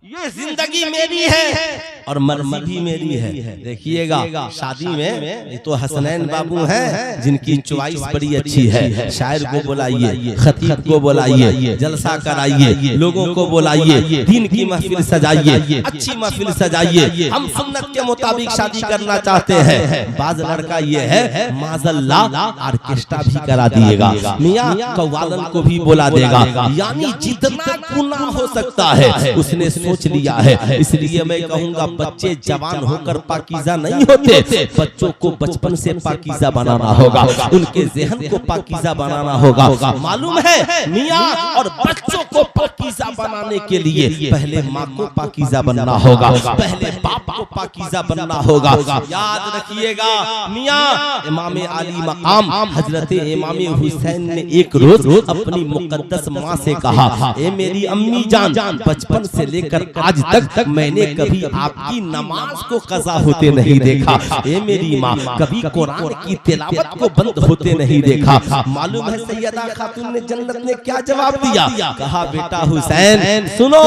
ये जिंदगी मेरी है और मर्जी भी मेरी है। देखिएगा शादी में ये तो हसनैन बाबू हैं जिनकी चॉइस बड़ी अच्छी है। शायर को बुलाइए, खतीब को बुलाइए, जलसा कराइए, लोगों को बुलाइए, दीन की महफिल सजाइए, अच्छी महफिल सजाइए। हम सुन्नत के मुताबिक शादी करना चाहते हैं। बाज लड़का ये है माज़ल्ला ऑर्केस्ट्रा भी करा दिएगा, मियां कव्वालन को भी बुला देगा, यानी जितना गुनाह हो सकता है उसने सोच लिया है। इसलिए मैं कहूंगा बच्चे जवान होकर पाकीज़ा नहीं होते, बच्चों को बचपन से पाकीज़ा बनाना होगा, उनके ज़हन को पाकीज़ा बनाना होगा। मालूम है मियां और बच्चों को पाकीज़ा बनाने के लिए पहले माँ को पाकीज़ा बनना होगा, पहले बाप को पाकीज़ा बनना होगा। याद रखिएगा मियां इमाम आली मकाम हजरत इमाम हुसैन ने एक रोज अपनी मुकद्दस माँ से कहा, ए मेरी अम्मी जान, बचपन से लेकर आज तक मैंने कभी आपकी नमाज को कज़ा होते नहीं देखा। ए मेरी माँ, कभी कुरान की तिलावत को बंद होते नहीं देखा। मालूम है सैयदा खातून ने जन्नत ने क्या जवाब दिया? कहा, बेटा हुसैन सुनो,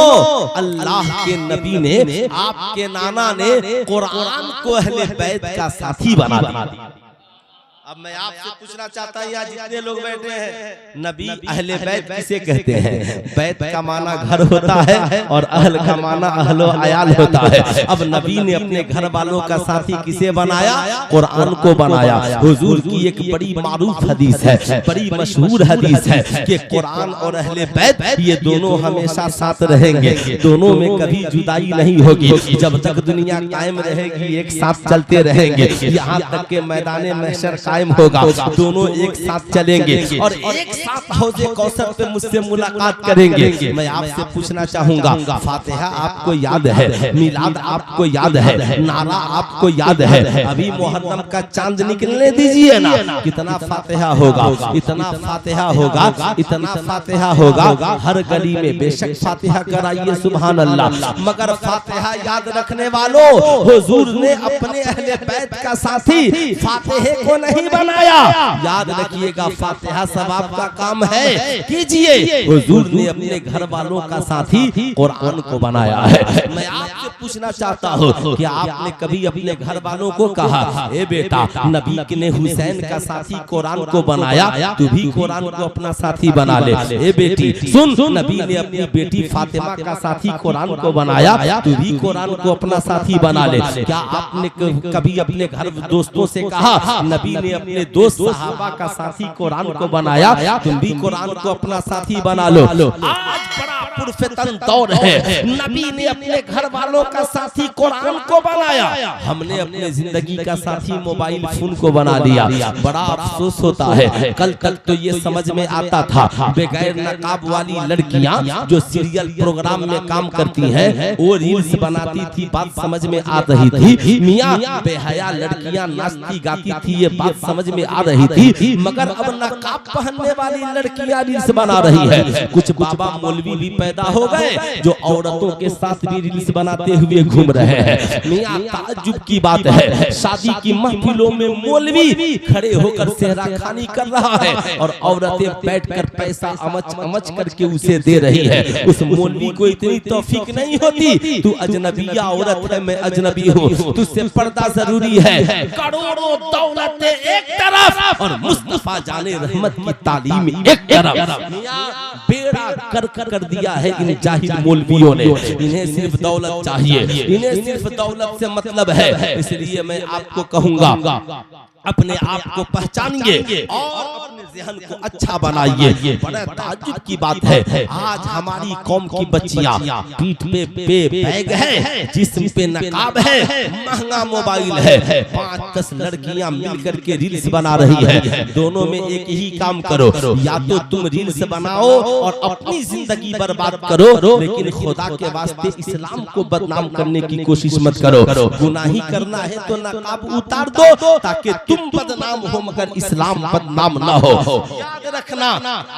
अल्लाह के नबी ने, आपके नाना ने कुरान को अहले बैत का साथी बना दिया। अब मैं आपसे पूछना चाहता हूँ, यहाँ जितने लोग बैठे हैं, नबी अहले बैत किसे कहते हैं? बैत का माना घर होता है और अहल का माना अहलो अयाल होता है। अब नबी ने अपने घर वालों का साथी किसे बनाया? कुरान को बनाया। हुजूर की एक बड़ी मारूफ हदीस है, बड़ी मशहूर हदीस है कि कुरान और अहले बैत ये दोनों हमेशा साथ रहेंगे, दोनों में कभी जुदाई नहीं होगी। जब तक दुनिया कायम रहेगी एक साथ चलते रहेंगे, यहाँ तक के मैदान महशर कायम होगा, दोनों एक साथ चलेंगे और एक साथ हौज़े कौसर पे मुझसे मुलाकात करेंगे। मैं आपसे पूछना चाहूंगा, फातिहा आपको याद है? मिलाद आपको याद है? नारा आपको याद है? अभी मुहर्रम का चांद निकलने दीजिए ना, कितना फातिहा होगा, इतना फातिहा होगा, इतना फातिहा होगा। हर गली में बेशक फातिहा कराइए, सुभान अल्लाह, मगर फातिहा याद रखने वालों, हुजूर ने अपने अहले बैत का साथी फातिहे को नहीं बनाया। याद रखिएगा, फातिहा सवाब का काम है, कीजिए। हुजूर ने अपने घर वालों का साथी कुरान को बनाया है। मैं आपसे पूछना चाहता हूँ कि आपने कभी अपने घर वालों को कहा, ए बेटा, नबी ने हुसैन का साथी कुरान को बनाया, तू भी कुरान को अपना साथी बना ले। ए बेटी सुन, नबी ने अपनी बेटी फातिमा का साथी कुरान को बनाया, तू भी कुरान को अपना साथी बना ले। क्या आपने कभी अपने घर दोस्तों से कहा, नबी ने अपने दोस्त सहाबा का साथी कुरान को बनाया, तुम भी कुरान को अपना साथी बना लो? आज बड़ा पुरफितन दौर है, नबी ने अपने घर वालों का साथी कुरान को बनाया, हमने अपने जिंदगी का साथी मोबाइल फोन को बना लिया। बड़ा अफसोस होता है। कल तक तो ये समझ में आता था, बगैर नकाब वाली लड़कियां जो सीरियल प्रोग्राम में काम करती हैं, वो रील्स बनाती थी, बात समझ में आ रही थी। मियां बेहया लड़कियां नाचती गाती थी, ये बात समझ में आ रही थी। मगर अब नकाब पहनने वाली लड़कियां रील्स बना रही है। कुछ बाबा मौलवी भी पैदा हो गए जो औरतों के साथ भी रील्स बनाते हुए घूम रहे हैं। मियां ताज्जुब की बात है, शादी की महफिलों में मौलवी खड़े होकर सेहरा खानी कर रहा है और औरतें बैठकर पैसा अमच अमच करके उसे दे रही है। उस मौलवी को इतनी तौफीक नहीं होती, तू अजनबिया औरत है, मैं अजनबी हूँ, तुझसे पर्दा जरूरी है। करोड़ों दौलत एक तरफ और मुस्तफा जाने रहमत की तालीम एक तरफ। बेड़ा कर दिया है इन जाहिल मौलवियों ने। इन्हें सिर्फ दौलत चाहिए, इन्हें सिर्फ दौलत से मतलब है। इसलिए मैं आपको कहूंगा, अपने आप को पहचानिए और अपने ज़हन को अच्छा बनाइए। बड़ा ताज्जुब की बात है, आज हमारी कौम की बच्चियां पीठ पे बैग है, जिस्म पे नकाब है, महंगा मोबाइल है, 5-10 लड़कियां मिलकर के रील्स बना रही है। दोनों में एक ही काम करो, या तो तुम रील्स बनाओ और अपनी जिंदगी बर्बाद करो, लेकिन खुदा के वास्ते इस्लाम को बदनाम करने की कोशिश मत करो। गुनाही करना है तो नकाब उतार दो, ताकि तुम बदनाम हो मगर इस्लाम बदनाम ना हो। याद रखना,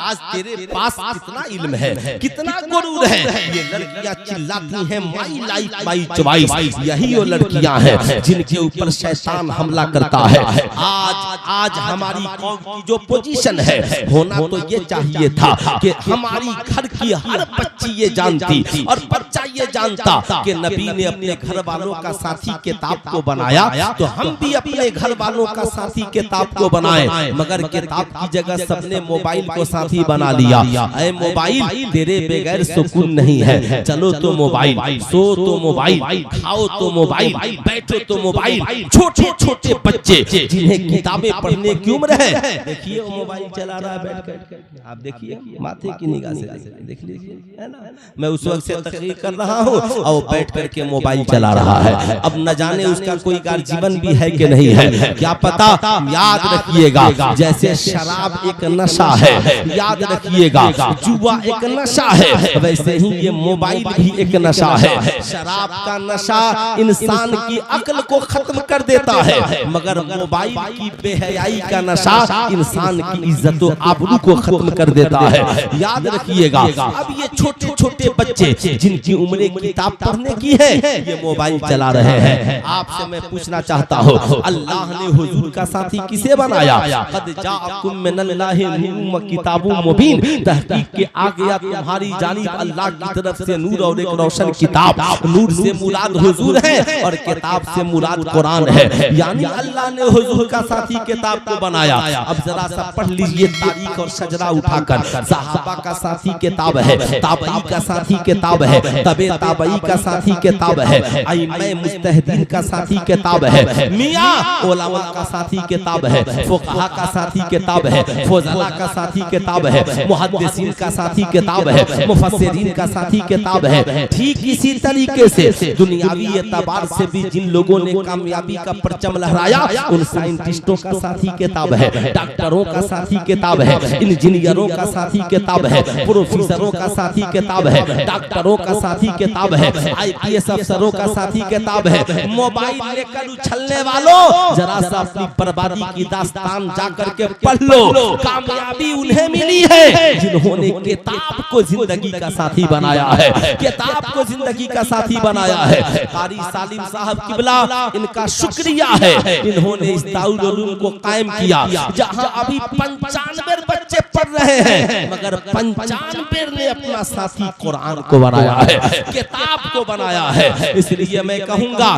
आज तेरे पास कितना इल्म है, कितना गुरूर है। ये लड़कियां चिल्लाती हैं माई लाइफ माई चॉइस, यही वो लड़कियां हैं जिनके ऊपर शैतान हमला करता है। आज हमारी कौम की जो पोजीशन है, होना तो ये चाहिए था कि हमारी घर की हर बच्ची ये जानती और बच्चा ये जानता कि नबी ने अपने घर वालों का साथी किताब को बनाया, तो हम भी अपने घर वालों का साथी किताब को बनाए। मगर किताब की जगह सबने मोबाइल को साथी बना लिया। ऐ मोबाइल, तेरे बगैर सुकून नहीं है। चलो तो मोबाइल, सो तो मोबाइल, खाओ तो मोबाइल, बैठो तो मोबाइल। छोटे छोटे बच्चे जिन्हें किताबें पढ़ने की उम्र है, देखिए वो मोबाइल चला रहा है बैठ कर। आप देखिए माथे की निगाह से देख लीजिए, है ना। मैं उस वक्त से तकरीर कर रहा हूँ और वो बैठ करके मोबाइल चला रहा है। अब न जाने उसका कोई गार्जियन भी है कि नहीं है, क्या पता। याद रखिएगा, जैसे शराब एक नशा है, याद रखिएगा जुआ एक नशा है, वैसे ही ये मोबाइल भी एक नशा है। शराब का नशा इंसान की अक्ल को खत्म कर देता है, मगर मोबाइल की बेहयाई का नशा इंसान की इज्जत और आबरू को खत्म कर देता है। याद रखिएगा, अब ये छोटे छोटे बच्चे जिनकी उम्र किताब पढ़ने की है, ये मोबाइल चला रहे हैं। आपसे मैं पूछना चाहता हूँ, अल्लाह ने हुजूर का साथी किसे बनाया? कद जाअकुम मिनल्लाहि नूरुन व किताबुम मुबीन, तहकीक के आ गया तुम्हारी जानिब अल्लाह की तरफ से नूर और एक रोशन किताब। नूर से मुराद हुजूर है और किताब से मुराद कुरान है, यानी अल्लाह ने हुजूर का साथी किताब को बनाया। अब जरा सा पढ़ लीजिए तारीख और शजरा उठाकर। सहाबा का साथी किताब है, ताबई का साथी किताब है, तबे ताबई का साथी किताब है, अइम्मा मुज्तहिदीन का साथी किताब है, मियां उलमा का साथी किताब है, फुकहा का साथी किताब है, फुज़ला का साथी किताब है, मुहद्दिसीन का साथी किताब है, मुफस्सिरीन का साथी किताब है। ठीक इसी तरीके से दुनियावी एतबार से भी जिन लोगों ने कामयाबी का परचम लहराया, उन साइंटिस्टों का साथी किताब है, डॉक्टरों का साथी किताब है, इंजीनियरों का साथी किताब है, प्रोफेसरों का साथी किताब है, डॉक्टरों का साथी किताब है, IPS अफसरों का साथी किताब है। मोबाइल लेकर उछलने वालों, जरा सा अपनी बर्बादी की दास्तान जाकर के पढ़ लो। कामयाबी उन्हें मिली है जिन्होंने किताब को जिंदगी का साथी बनाया है, किताब को जिंदगी का साथी बनाया है। कारी सालिम साहब किबला, इनका शुक्रिया है, इन्होंने इस दारुल उलूम को कायम किया, जहां अभी 95 बच्चे पढ़ रहे हैं, मगर 95 ने अपना साथी कुरान को बनाया है, किताब को बनाया है। इसलिए मैं कहूंगा,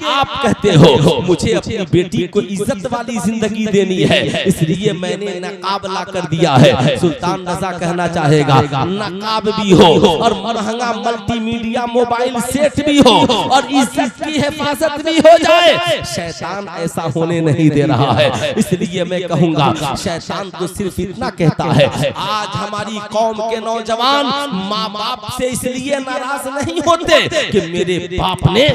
आप कहते हो मुझे अपनी बेटी को इज्जत वाली जिंदगी देनी है, इसलिए मैंने नकाब ला कर दिया है। सुल्तान रजा कहना चाहेगा, नकाब भी हो और महंगा मल्टीमीडिया मोबाइल सेट भी हो और इज्जत की हिफाजत भी हो जाए, शैतान ऐसा होने नहीं दे रहा है। इसलिए मैं कहूंगा, शैतान तो सिर्फ इतना कहता है। आज हमारी कौम के नौजवान माँ बाप से इसलिए नाराज नहीं होते कि मेरे बाप ने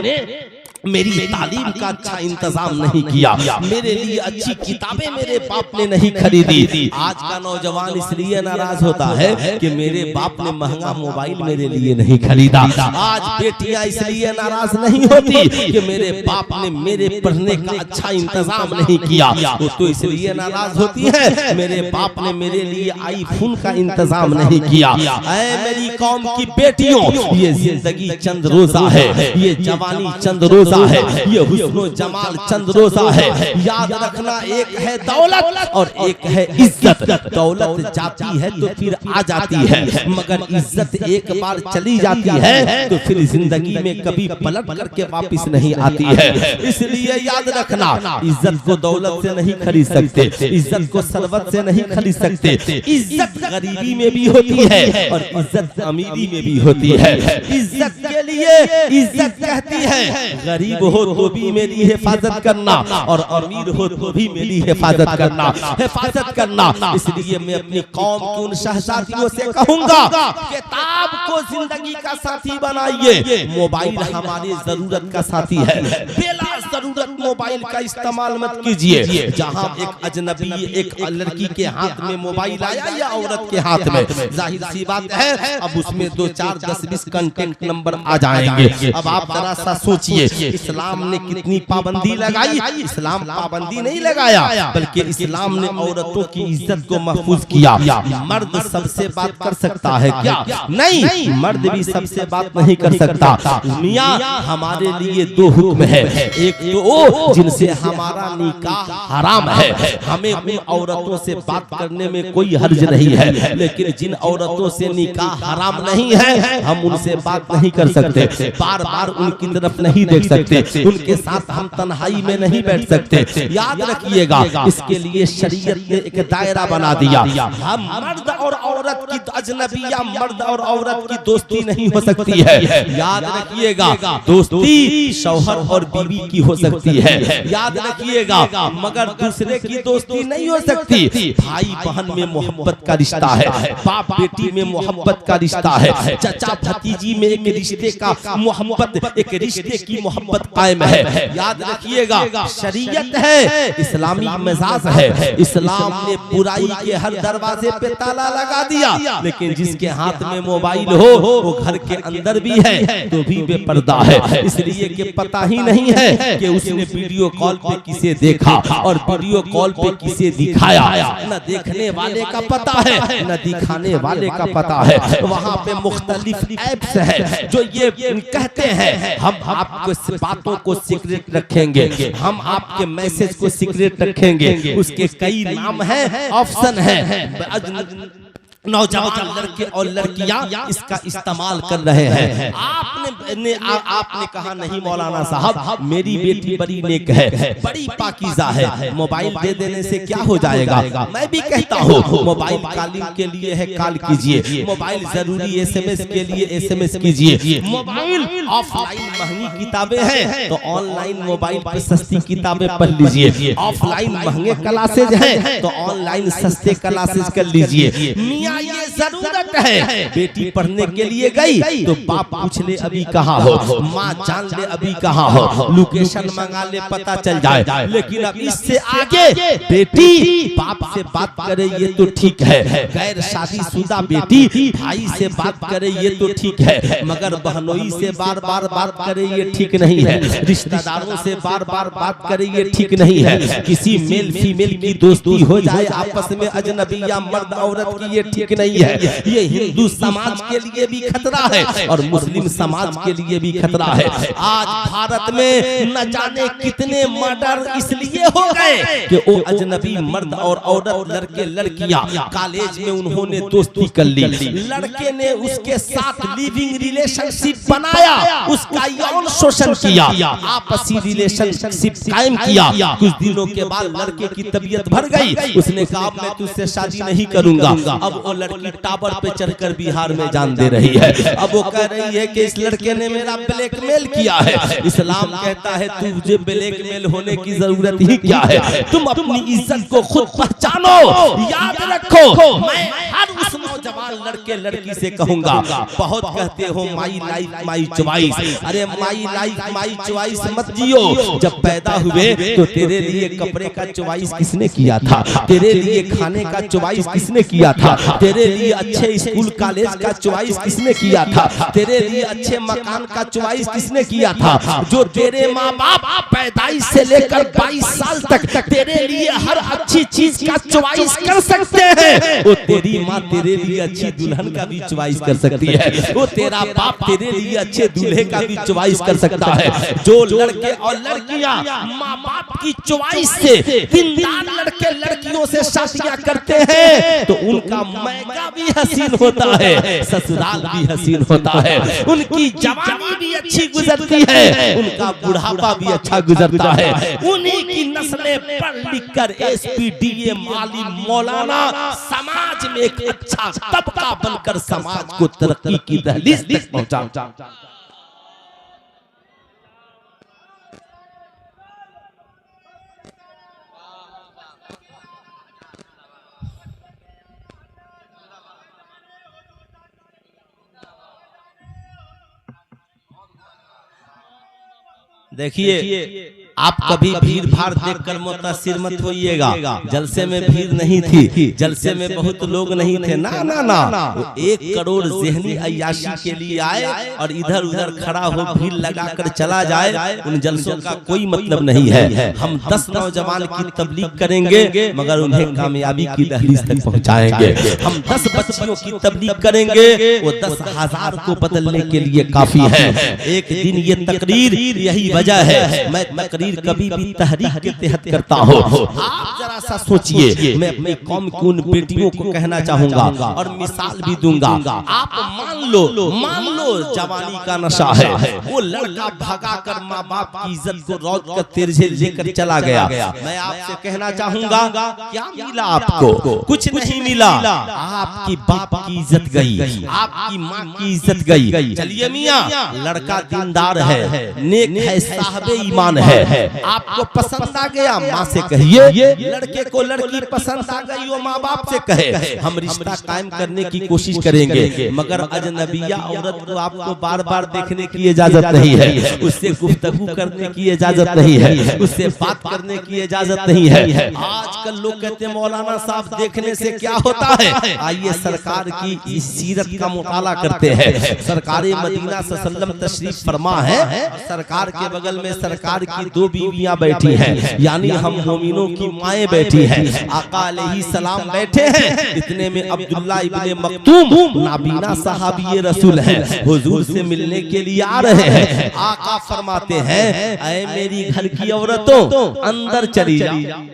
मेरी तालीम का अच्छा इंतजाम नहीं किया, मेरे लिए अच्छी किताबें मेरे बाप ने नहीं खरीदी। आज का नौजवान इसलिए नाराज होता है कि मेरे बाप ने महंगा मोबाइल मेरे लिए नहीं खरीदा। आज बेटियां इसलिए नाराज नहीं होती कि मेरे बाप ने मेरे पढ़ने का अच्छा इंतजाम नहीं किया, वो तो इसलिए नाराज होती है मेरे बाप ने मेरे लिए आईफोन का इंतजाम नहीं किया। ऐ मेरी कौम की बेटियों, ये जिंदगी चंद रोजा है, ये जवानी चंद रोजा है, ये हुस्न जमाल चंद रोजा है। याद रखना, एक है दौलत और एक है इज्जत। दौलत जाती है तो फिर आ जाती है, मगर इज्जत एक बार चली जाती है तो फिर जिंदगी में कभी पलट करके वापस नहीं आती है। इसलिए याद रखना, इज्जत को दौलत से नहीं खरीद सकते, इज्जत को सरवत से नहीं खरीद सकते। इज्जत गरीबी में भी होती है और इज्जत अमीरी में भी होती है। इज्जत के लिए इज्जत कहती है, गरीब हो तो भी मेरी हिफाजत करना और अमीर हो तो भी मेरी हिफाजत करना, हिफाजत करना। इसलिए मैं अपनी कौम की उन शहजादियों से कहूंगा, किताब को जिंदगी का साथी बनाइए। मोबाइल हमारी जरूरत का साथी है, बेला जरूरत मोबाइल का इस्तेमाल मत कीजिए। जहां एक अजनबी एक लड़की के हाथ में मोबाइल आया या औरत के हाथ में, जाहिर सी बात है अब उसमें 2 4 10 20 कांटेक्ट नंबर आ जाएंगे। अब आप जरा सा सोचिए, इस्लाम ने कितनी पाबंदी लगाई। इस्लाम पाबंदी नहीं लगाया, बल्कि इस्लाम ने औरतों की इज्जत को महफूज किया। मर्द सबसे बात कर सकता है क्या? नहीं, मर्द भी सबसे बात नहीं कर सकता। मियां हमारे लिए 2 हुक्म है। एक तो वो जिनसे हमारा निकाह हराम है, हमें उन औरतों से बात करने में कोई हर्ज नहीं है। लेकिन जिन औरतों से निकाह हराम नहीं है, हम उनसे बात नहीं कर सकते, बार बार उनकी तरफ नहीं देख सकते, उनके साथ हम तन्हाई में नहीं बैठ सकते। याद रखिएगा, इसके लिए शरीयत ने एक दायरा बना दिया। हम मर्द और औरत की अजनबिया मर्द और औरत की दोस्ती नहीं हो सकती है। याद रखिएगा, दोस्ती शौहर और बीवी की हो सकती है। याद रखिएगा, मगर दूसरे की दोस्ती नहीं हो सकती। भाई बहन में मोहब्बत का रिश्ता है, बाप बेटी में मोहब्बत का रिश्ता है, चाचा भतीजी में एक रिश्ते का मोहब्बत, एक रिश्ते की मोहब्बत कायम है। याद रखिएगा, शरीयत है, इस्लामी मिजाज है। इस्लाम ने बुराई के हर दरवाजे पे ताला लगा दिया, लेकिन जिसके हाथ में मोबाइल हो वो घर के अंदर भी है तो भी बेपर्दा है। इसलिए कि पता ही नहीं है कि उसने वीडियो कॉल पे किसे देखा और वीडियो कॉल पे किसे दिखाया। न देखने वाले का पता है, न दिखाने वाले का पता है। वहाँ पे मुख्तलिफ ऐप्स है जो ये कहते हैं हम आपको बातों को सीक्रेट रखेंगे, हम आपके मैसेज को सीक्रेट रखेंगे। उसके कई नाम हैं, ऑप्शन है। नौजवान लड़के और लड़कियां इसका इस्तेमाल कर रहे हैं। आपने कहा नहीं मौलाना साहब, मेरी बेटी बड़ी नेक है, बड़ी पाकीज़ा है, मोबाइल दे देने से क्या हो जाएगा? मैं भी कहता हूँ मोबाइल कॉलिंग के लिए है, कॉल कीजिए। मोबाइल जरूरी एसएमएस के लिए एसएमएस कीजिए। मोबाइल ऑफलाइन महंगी किताबें हैं तो ऑनलाइन मोबाइल पर सस्ती किताबें पढ़ लीजिए। ऑफलाइन महंगे क्लासेज हैं तो ऑनलाइन सस्ते क्लासेज कर लीजिए। मियां ये जरूरत है, बेटी पढ़ने के लिए गई तो बाप पूछ ले अभी कहाँ हो, माँ जान ले अभी कहाँ हो, लोकेशन मंगा ले पता चल जाए। लेकिन अब इससे आगे बेटी बाप से बात करे ये तो ठीक है, गैर शादीशुदा बेटी भाई से बात करे ये तो ठीक है, मगर बहनोई से बार बार बात करे ये ठीक नहीं है, रिश्तेदारों से बार बार बात करे ये ठीक नहीं है। किसी मेल फीमेल की दोस्ती हो जाए आपस में अजनबिया मर्द औरत की, ये ठीक नहीं है। ये हिंदू समाज के लिए भी खतरा है और मुस्लिम समाज के लिए भी खतरा है। आज भारत में न जाने कितने मर्डर इसलिए हो गए कि वो अजनबी मर्द और औरत लड़के लड़कियां कॉलेज में उन्होंने दोस्ती कर ली, लड़के ने उसके साथ लिविंग रिलेशनशिप बनाया, उसका यौन शोषण किया, आपसी रिलेशनशिप कायम किया। कुछ दिनों के बाद लड़के की तबीयत भर गई, उसने कहा मैं तुझसे शादी नहीं करूंगा। अब वो लड़की टावर पे चढ़कर बिहार में जान दे रही है। अब वो कह रही है कि इस लड़के ने मेरा ब्लैकमेल किया है। इस्लाम कहता है तुझे ब्लैकमेल होने की जरूरत ही क्या है, तुम अपनी इज्जत को खुद पहचानो। याद रखो, मैं हर उस नौजवान लड़के लड़की से कहूंगा, बहुत कहते हो माई लाइफ माई चॉइस, अरे माई लाइफ माई चॉइस मत जियो। जब पैदा हुए तो तेरे लिए कपड़े का चॉइस किसने किया था, तेरे लिए खाने का चॉइस किसने किया था, तेरे लिए अच्छे स्कूल कॉलेज का चॉइस किसने किया था, तेरे लिए अच्छे मकान का चॉइस किसने किया था। जो तेरे माँ बाप पैदाइश से लेकर 22 साल तक तेरे लिए हर अच्छी चीज का चॉइस कर सकते हैं, वो तेरी माँ तेरे लिए अच्छी दुल्हन का भी चॉइस कर सकती है, वो तेरा बाप तेरे लिए अच्छे दूल्हे का भी चॉइस कर सकता है। जो लड़के और लड़कियां माँ बाप की चॉइस से दीनदार लड़के लड़कियों से शादियां करते हैं तो उनका मैका भी हसीन होता है, ससुराल भी हसीन होता है, उनकी जवानी भी अच्छी गुजरती है, उनका बुढ़ापा भी अच्छा गुजरता है। उन्हीं की नस्लें पढ़ लिख कर एसपी डीए माली मौलाना समाज में एक अच्छा तबका बनकर समाज को तरक्की की दहलीज तक पहुंचा। देखिए आप कभी भीड़ भाड़ देखकर मुतासिर मत होइएगा। जलसे में भीड़ नहीं थी, जलसे में बहुत लोग नहीं थे, ना ना ना, 1 करोड़ ज़हनी अय्याशी के लिए आए और इधर उधर खड़ा हो भीड़ लगाकर चला जाए। उन जलसों का कोई मतलब नहीं है। हम 10 नौजवान की तबलीग करेंगे मगर उन्हें कामयाबी की दहलीज तक पहुंचाएंगे। हम 10 बच्चियों की तबलीग करेंगे, वो 10,000 को बदलने के लिए काफी है। एक दिन ये तकरीर, यही वजह है मैं तकरीर कभी भी तहरीक के तहत करता हूँ। आप जरा सा सोचिए, मैं अपनी कौम की उन बेटियों को कहना चाहूंगा और मिसाल भी दूंगा। आप मान लो जवानी का नशा है, वो लड़का भगा कर माँ बाप की इज्जत को रौद कर तेरजे लेकर चला गया। मैं आपसे कहना चाहूंगा, क्या मिला आपको? कुछ नहीं मिला। आपकी बाप की इज्जत गई, आपकी माँ की इज्जत गई। चलिए मियाँ, लड़का दीनदार है, नेक है, साहबे ईमान है, आपको पसंद आ गया, माँ से कहिए। लड़के को लड़की पसंद आ गई, वो माँ बाप से कहे। हम रिश्ता कायम करने की कोशिश करेंगे मगर अजनबिया औरत को आपको बार बार देखने की इजाजत नहीं है, उससे गुफ्तगू करने की इजाजत नहीं है, उससे बात करने की इजाजत नहीं है। आजकल लोग कहते हैं मौलाना साहब देखने से क्या होता है? आइए सरकार की इस सीरत का मुताला करते हैं। सरकार मदीना सल्लल्लाहु अलैहि तशरीफ फरमा है, सरकार के बगल में सरकार की 2 बीवियां बैठी हैं, यानी हम मोमिनों की माएं बैठी हैं। आका अलैहिस्सलाम बैठे हैं, इतने में अब्दुल्ला इब्ने मक्तूम नाबीना सहाबी रसूल हैं, हुजूर से मिलने के लिए आ रहे हैं। आका फरमाते हैं, ऐ मेरी घर की औरतों, अंदर चली जाओ। क्या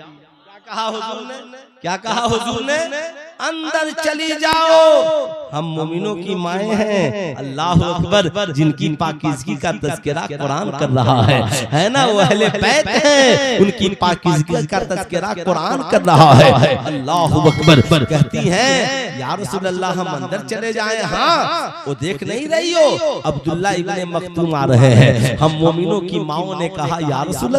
कहा हुजूर ने? क्या कहा हुजूर ने? अंदर चली जाओ, हम मोमिनों की माएं हैं। अल्लाह अकबर, जिनकी पाकीज़गी का तज़किरा कुरान कर रहा है ना, वो अहले बैत हैं, उनकी पाकीज़गी का तज़किरा कुरान कर रहा है। अल्लाह अकबर। कहती हैं, या रसूल अल्लाह हम अंदर चले जाएं? हाँ, वो देख नहीं रही हो, अब्दुल्ला इब्ने मक्तूम आ रहे हैं। हम मोमिनों की माओं ने कहा, या रसूल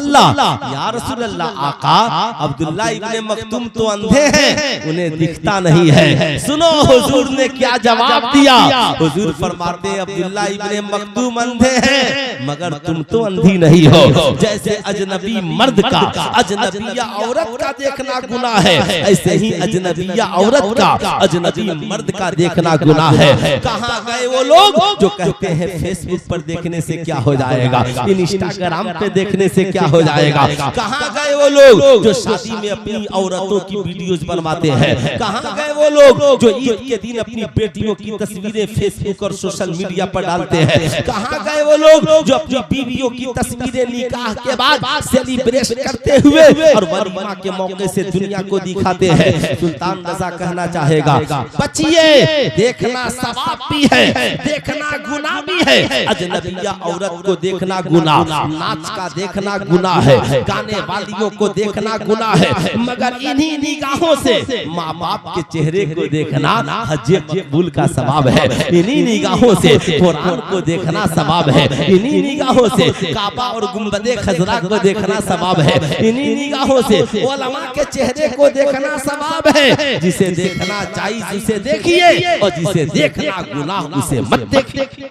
अल्लाह, आका अब्दुल्ला इब्ने मक्तूम तो अंधे हैं, उन्हें दिखता नहीं है। सुनो हुजूर ने क्या जवाब दिया। हुजूर फरमाते हैं, अब्दुल्ला इब्ने मक्तूम अंधे हैं मगर तुम तो अंधी नहीं हो। जैसे अजनबी मर्द का अजनबिया औरत का देखना गुनाह है, ऐसे ही अजनबिया औरत का अजनबी मर्द का देखना गुनाह है। कहाँ गए वो लोग जो कहते हैं फेसबुक पर देखने से क्या हो जाएगा, इंस्टाग्राम पे देखने से क्या हो जाएगा? कहाँ गए वो लोग जो शादी में अपनी औरतों की वीडियोज बनवाते हैं? कहाँ गए वो लोग जो ईद के दिन अपनी बेटियों की तस्वीरें फेसबुक और सोशल मीडिया पर डालते हैं? कहाँ गए वो लोग जो अपनी बीवियों की तस्वीरें निकाह के बाद सेलिब्रेट करते हुए और वलीमा के मौके से दुनिया को दिखाते हैं? सुल्तान रजा कहना चाहेगा, बचिए, देखना सवाब भी है, देखना गुनाह भी है। अजनबिया औरत को देखना गुनाह, नाच का देखना गुनाह है, गाने वालियों को देखना गुनाह है, मगर इन्हीं निगाहों से माँ बाप के चेहरे को देखना हज मकबूल का सवाब है। इन्हीं निगाहों से कुरान को देखना सवाब है। इन्हीं निगाहों से काबा और गुंबदे खजरा को देखना सवाब है। इन्हीं निगाहों से उलमा के चेहरे को देखना सवाब है। जिसे देखना चाहिए उसे देखिए और जिसे देखना गुनाह उसे मत देखिए,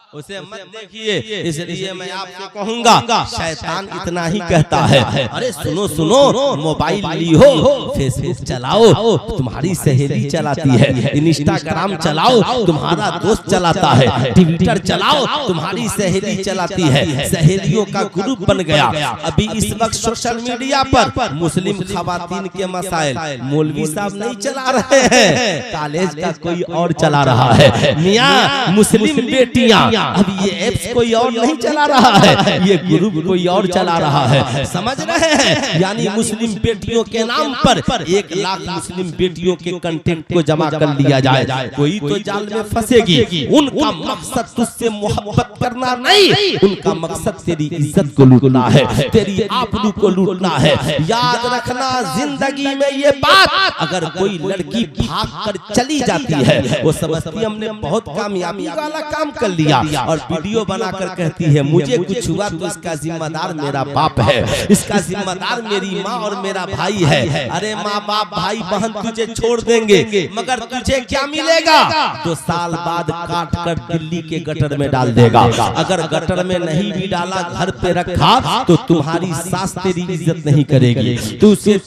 उसे मत देखिए। इसलिए मैं आपसे कहूंगा, शैतान इतना ही कहता है, अरे सुनो सुनो, मोबाइल ली हो, फेसबुक चलाओ, तुम्हारी सहेली चलाती है, इंस्टाग्राम चलाओ, तुम्हारा दोस्त चलाता है, ट्विटर चलाओ, तुम्हारी सहेली चलाती है, सहेलियों का ग्रुप बन गया। अभी इस वक्त सोशल मीडिया पर मुस्लिम खवातीन के मसाइल मौलवी साहब नहीं चला रहे हैं, कॉलेज का कोई और चला रहा है। मियां मुस्लिम बेटियां, अब ये एप्स कोई और नहीं चला रहा है, ये ग्रुप कोई और चला रहा है। समझ रहे हैं? यानी मुस्लिम बेटियों के नाम पर 1 लाख मुस्लिम बेटियों के कंटेंट को जमा कर लिया जाए, कोई तो जाल में फंसेगी। उनका मकसद तुझसे मोहब्बत करना नहीं, उनका मकसद तेरी इज्जत को लूटना है, तेरी आबरू को लूटना है। याद रखना जिंदगी में ये बात, अगर कोई लड़की भाग कर चली जाती है, वो समझती हमने बहुत कामयाबी वाला काम कर लिया, और वीडियो बनाकर कहती है मुझे कुछ हुआ तो इसका जिम्मेदार मेरा बाप है, इसका जिम्मेदार मेरी माँ और मेरा भाई है। अरे माँ बाप भाई बहन तुझे छोड़ देंगे मगर तुझे क्या मिलेगा? 2 साल बाद काट कर दिल्ली के गटर में डाल देगा। अगर गटर में नहीं भी डाला घर पे रखा तो तुम्हारी सास तेरी इज्जत नहीं करेगी, तुझे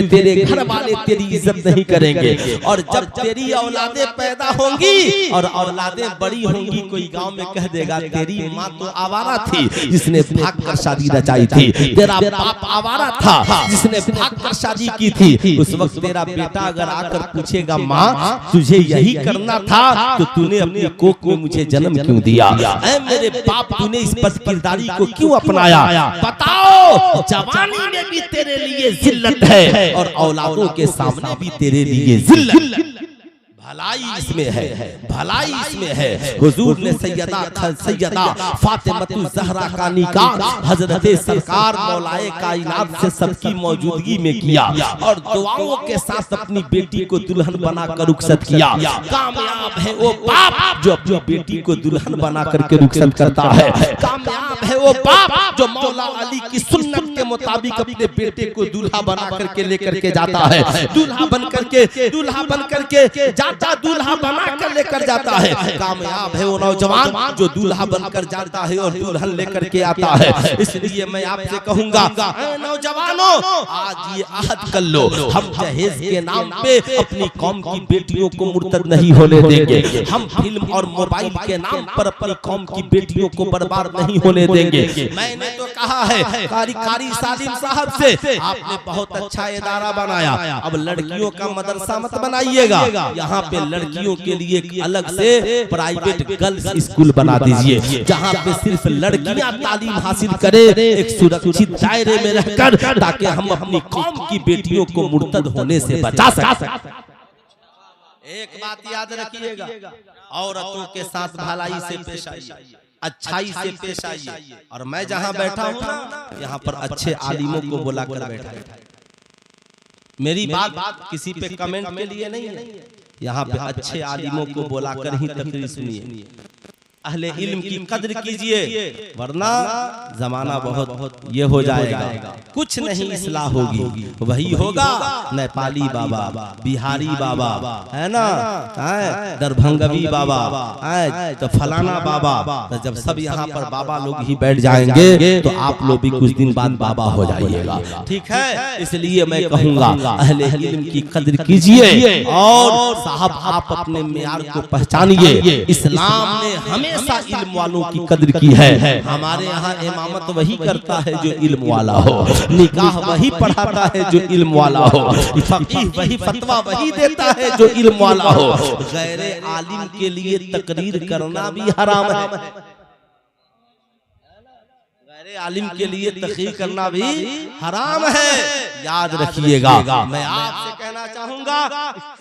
तेरे घर वाले तेरी इज्जत नहीं करेंगे। और जब तेरी औलादें पैदा होंगी और औलादें बड़ी होंगी कोई गांव में कह देगा तेरी माँ तो आवारा थी जिसने भाग कर शादी रचाई थी, तेरा बाप आवारा था जिसने भाग कर शादी की थी। उस वक्त तेरा बेटा अगर आकर पूछेगा माँ तुझे यही करना था तो तूने अपनी कोख में मुझे जन्म क्यों दिया? ऐ मेरे बाप तूने इस बद किरदारी को क्यों अपनाया? बताओ जवानी में भी तेरे लिए जिल्लत है और औलादों के सामने भी तेरे लिए जिल्लत। भलाई इसमें है, भलाई इसमें है। हुजूर ने सैयदा फातिमतुल ज़हरा का निकाह हजरत सरकार मौलाए कायनात से सबकी मौजूदगी में किया और दुआओं के साथ अपनी बेटी को दुल्हन बनाकर रुखसत किया। कामयाब है वो बाप जो अपनी बेटी को दुल्हन बना करके रुखसत करता है। कामयाब है वो बाप जो मौला अली की सुन्नत के मुताबिक अपने बेटे को दूल्हा बना करके लेकर के जाता है, दूल्हा बन करके दूल्हा बनाकर लेकर जाता है। कामयाब है वो नौजवान जो दूल्हा बनकर जाता है और दुल्हन लेकर के आता है। इसलिए मैं आपसे कहूंगा नौजवानों आज ये अहद कर लो, हम दहेज के नाम पे अपनी कौम की बेटियों को मुर्तद नहीं होने देंगे। हम फिल्म और मोबाइल के नाम पर अपनी कौम की बेटियों को बर्बाद नहीं होने देंगे। मैंने तो कहा है कारी सालिम साहब से आपने बहुत अच्छा इदारा बनाया, अब लड़कियों का मदरसा मत बनाइएगा, यहाँ पे लड़कियों के लिए अलग से प्राइवेट गर्ल्स स्कूल बना दीजिए जहाँ पे सिर्फ लड़कियां तालीम हासिल करें एक सुरक्षित दायरे में रहकर, ताकि हम अपनी कौम की बेटियों को मुर्तद होने से बचा सकें। एक बात याद रखिएगा, औरतों के साथ भलाई से पेश आइए, अच्छाई से पेश आइए। और मैं जहाँ बैठा हूँ ना यहाँ पर अच्छे आलिमों को बुलाकर बैठा है। मेरी बात किसी पे कमेंट के लिए नहीं है, यहाँ पे अच्छे आलिमों को बुलाकर ही तकरीर सुनिए, अहले इल्म की कद्र कीजिए, वरना जमाना बहुत ये हो जाएगा, कुछ नहीं इस्लाह होगी। वही होगा नेपाली बाबा, बिहारी बाबा है ना, दरभंगवी बाबा है तो फलाना बाबा, तो जब सब यहाँ पर बाबा लोग ही बैठ जाएंगे तो आप लोग भी कुछ दिन बाद बाबा हो जाइएगा। ठीक है, इसलिए मैं कहूँगा अहले इल्म की कद्र कीजिए और साहब आप अपने मेयार को पहचानिए। इस्लाम ने हमेशा इल्म वालों की कद्र की है। हमारे यहाँ इमामत वही करता है जो इल्म वाला हो, निकाह वही पढ़ाता है जो इल्म वाला हो, फकीह वही फतवा वही देता है जो इल्म वाला हो। गैरे आलिम के लिए तकरीर करना भी हराम है, गैरे आलिम के लिए तकरीर करना भी हराम है, याद रखिएगा। मैं आपसे कहना चाहूंगा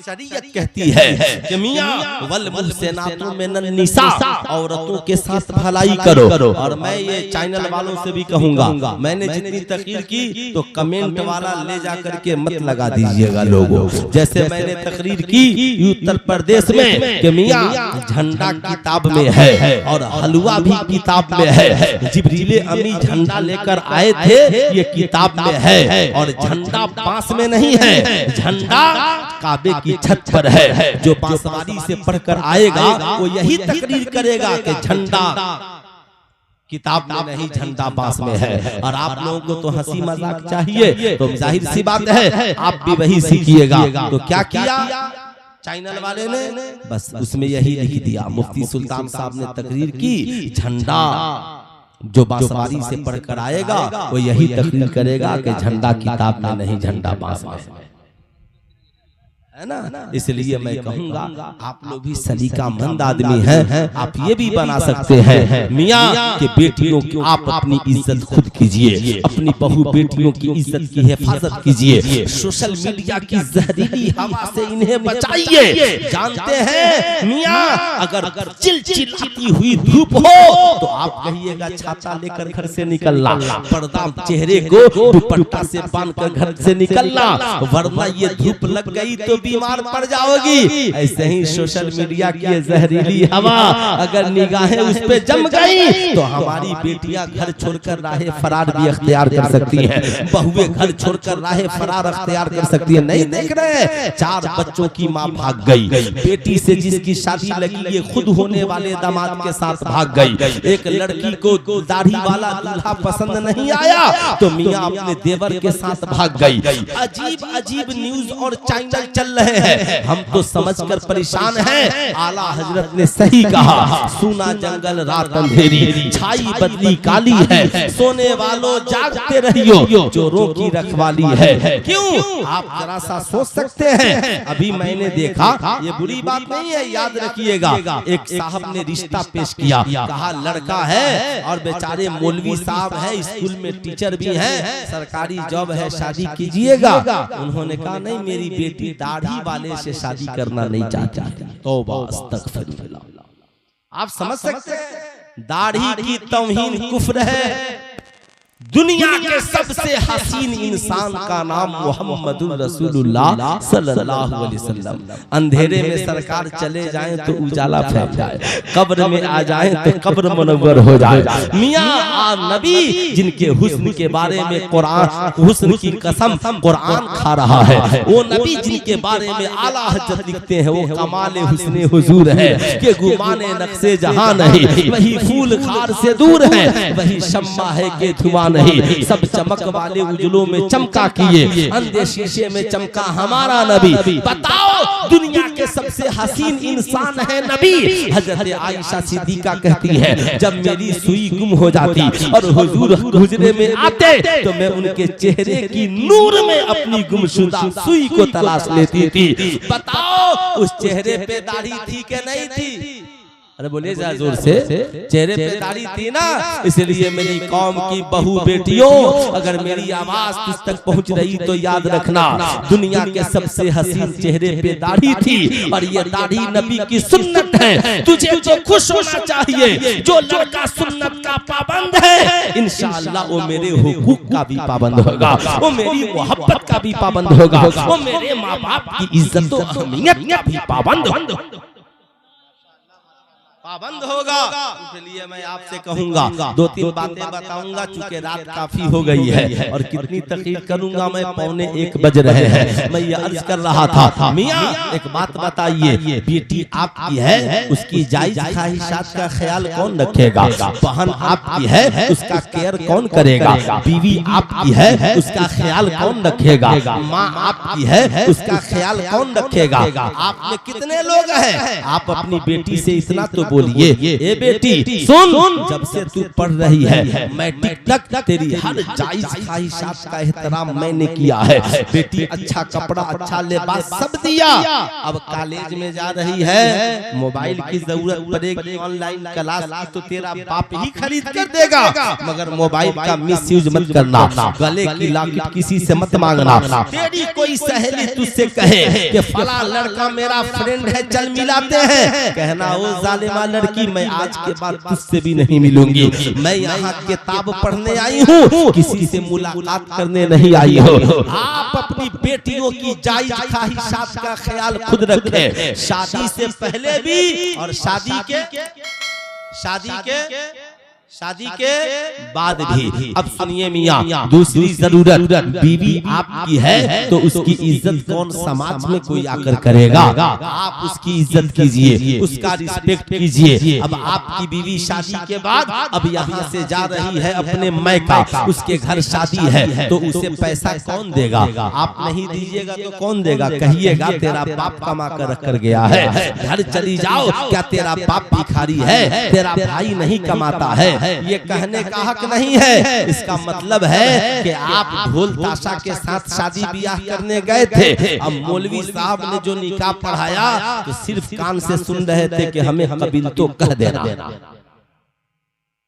शरीयत कहती है कि मियां वल मुहसिनातु मिनन निसा, औरतों के साथ भलाई करो। और मैं ये चैनल वालों से भी कहूंगा, मैंने जितनी तकरीर की तो कमेंट वाला ले जाकर के मत लगा दीजिएगा लोगों। जैसे मैंने तकरीर की उत्तर प्रदेश में कि मियां झंडा किताब में है और हलवा भी किताब में है, जिब्रील अमी झंडा लेकर आए थे ये किताब में है, और झंडा बांस में नहीं है, झंडा काबे की छत पर है। जो बांसवारी से पढ़कर आएगा वो यही तकरीर करेगा कि झंडा किताब में नहीं, झंडा बांस में है। और आप लोगों को तो हंसी मजाक चाहिए तो जाहिर सी बात है आप भी वही सीखिएगा। तो क्या किया चैनल वाले ने, बस उसमें यही लिख दिया, मुफ्ती सुल्तान साहब ने तकरीर की, झंडा जो बांसवारी से पढ़कर आएगा वो यही तकरीर करेगा कि झंडा किताब में नहीं, झंडा बांस में है ना। इसलिए मैं कहूंगा आप लोग भी सलीकामंद आदमी हैं, आप ये भी बना सकते हैं मियां के बेटियों की आप अपनी इज्जत खुद कीजिए, अपनी बहू बेटियों की इज्जत की हिफाजत कीजिए, सोशल मीडिया की जहरीली हवा से इन्हें बचाइए। जानते हैं मियां अगर चिलचिलाती हुई धूप हो तो आप कहिएगा छाता लेकर घर से निकलना, पर्दा चेहरे को दुपट्टा से बांधकर घर से निकलना, वरना ये धूप लग गई तो बीमार पड़ जाओगी। ऐसे ही सोशल मीडिया की ये जहरीली हवा अगर निगाहें उस पे जम गई तो हमारी बेटियां घर छोड़कर राहे फरार भी अख्तियार कर सकती हैं, बहुएं घर छोड़कर राहे फरार अख्तियार कर सकती है। नहीं देख रहे हैं 4 बच्चों की माँ भाग गई, बेटी से जिसकी शादी लगी ये खुद होने वाले दामाद के साथ भाग गई। एक लड़की को दाढ़ी वाला दूल्हा पसंद नहीं आया तो मियाँ अपने देवर के साथ भाग गई। अजीब अजीब न्यूज और चैनल चल रहे हैं, हम तो समझकर परेशान हैं। आला हजरत ने सही कहा, सुना जंगल रात अंधेरी, छाई बदली काली है, सोने वालों जागते रहियो, चोरों की रखवाली है। क्यों आप जरा सा सोच सकते हैं। अभी मैंने देखा, ये बुरी बात नहीं है, याद रखिएगा, एक साहब ने रिश्ता पेश किया, कहा लड़का है और बेचारे मौलवी साहब है, स्कूल में टीचर भी हैं, सरकारी जॉब है, शादी कीजिएगा। उन्होंने कहा नहीं, मेरी बेटी दाढ़ी वाले से शादी करना नहीं चाहती। तौबा अस्तगफिरुल्लाह। आप समझ सकते हैं दाढ़ी की तौहीन कुफ्र है। दुनिया के सबसे हसीन इंसान का नाम मोहम्मदुर रसूलुल्लाह सल्लल्लाहु अलैहि वसल्लम। अंधेरे में सरकार चले जाएं तो उजाला फैल जाए, कब्र में आ जाएं तो कब्र मुनव्वर हो जाए। मियां नबी जिनके हुस्न के बारे में कुरान, हुस्न की कसम कुरान खा रहा है, वो नबी जिनके बारे में आला हजरत लिखते हैं, वो कमाल हुस्ने हुजूर है कि गुमाने नक्शे जहां नहीं, वही फूल खार से दूर है, वही शम्मा है कि धुआं नहीं, सब चमक वाले उजलों में चमका किए, अंधे शीशे में चमका हमारा नबी। बताओ दुनिया के सबसे हसीन इंसान है नबी। हजरत आयशा सिद्दीका कहती है, जब मेरी सुई गुम हो जाती और हुजूर हुजरे में आते तो मैं उनके चेहरे की नूर में अपनी गुमशुदा सुई को तलाश लेती थी। बताओ उस चेहरे पे दाढ़ी थी कि नहीं थी? अरे बोलिए जरा जोर से, चेहरे पे दाढ़ी थी ना। इसलिए मेरी कौम की बहू बेटियों, अगर मेरी आवाज तुझ तक पहुंच रही तो याद रखना, दुनिया के सबसे हसीन चेहरे पे दाढ़ी थी और ये दाढ़ी नबी की सुन्नत है। तुझे तो खुश होना चाहिए जो लड़का सुन्नत का पाबंद है, इंशाअल्लाह वो मेरे हुकूक का भी पाबंद होगा, वो मेरी मोहब्बत का भी पाबंद होगा, वो मेरे माँ बाप की इज्जत और अहमियत का भी पाबंद होगा। इसलिए मैं आपसे कहूंगा, 2-3 बातें बताऊंगा, चूंकि रात काफी हो गई है और कितनी तकलीफ करूंगा मैं, 12:45 बज रहे हैं। मैं ये अर्ज कर रहा था, मियां एक बात बताइए, बेटी आपकी है, उसकी जायज ख्वाहिशात का ख्याल कौन रखेगा? बहन आपकी है, उसका केयर कौन करेगा? बीवी आपकी है, उसका ख्याल कौन रखेगा? माँ आपकी है, उसका ख्याल कौन रखेगा? आप में कितने लोग हैं? आप अपनी बेटी से इतना तो बोलिए, ए बेटी सुन, जब से तू पढ़ रही है मैट्रिक तक तेरी हर जायज ख्वाहिशात का एहतराम मैंने किया है। बेटी अच्छा कपड़ा, अच्छा लिबास सब दिया। अब कॉलेज में जा रही है, मोबाइल की जरूरत पड़ेगी, ऑनलाइन क्लास की तो तेरा बाप ही खरीद कर देगा, मगर मोबाइल का मिसयूज मत करना, गले की लॉकेट किसी से मत मांगना। तेरी कोई सहेली तुझसे कहे कि फला लड़का मेरा फ्रेंड है, चल मिलाते हैं, कहना वो जालिमा लड़की, मैं आज के बाद तुझसे भी नहीं मिलूंगी, मैं यहाँ किताब पढ़ने आई हूँ, किसी से मुलाकात करने नहीं आई हूँ। आप अपनी बेटियों की जायज ख्वाहिशात का ख्याल खुद रखें, शादी से पहले भी और शादी के बाद भी। अब सुनिए मियाँ, दूसरी जरूरत, बीवी आपकी है तो उसकी इज्जत कौन समाज में कोई आकर करेगा? आप उसकी इज्जत कीजिए, उसका रिस्पेक्ट कीजिए। अब आपकी बीवी शादी के बाद अब यहाँ से जा रही है अपने मैका, उसके घर शादी है तो उसे पैसा कौन देगा? आप नहीं दीजिएगा तो कौन देगा? कहिएगा तेरा बाप कमा कर रख कर गया है, घर चली जाओ, क्या तेरा बाप भिखारी है, तेरा भाई नहीं कमाता है? ये कहने का हक नहीं है। इसका मतलब है कि आप ढोल ताशा के साथ शादी ब्याह करने गए थे, अब मौलवी साहब ने जो निकाह पढ़ाया तो सिर्फ कान से सुन रहे थे कि हमें कबील तो कह देना।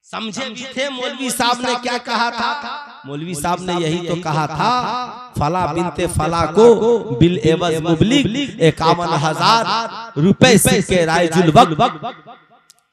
समझे भी थे मौलवी साहब ने क्या कहा था? मौलवी साहब ने यही तो कहा था, फला बिनते फला को बिल एवज मुबलिग 51,000 रुपए से रायजुल वक्त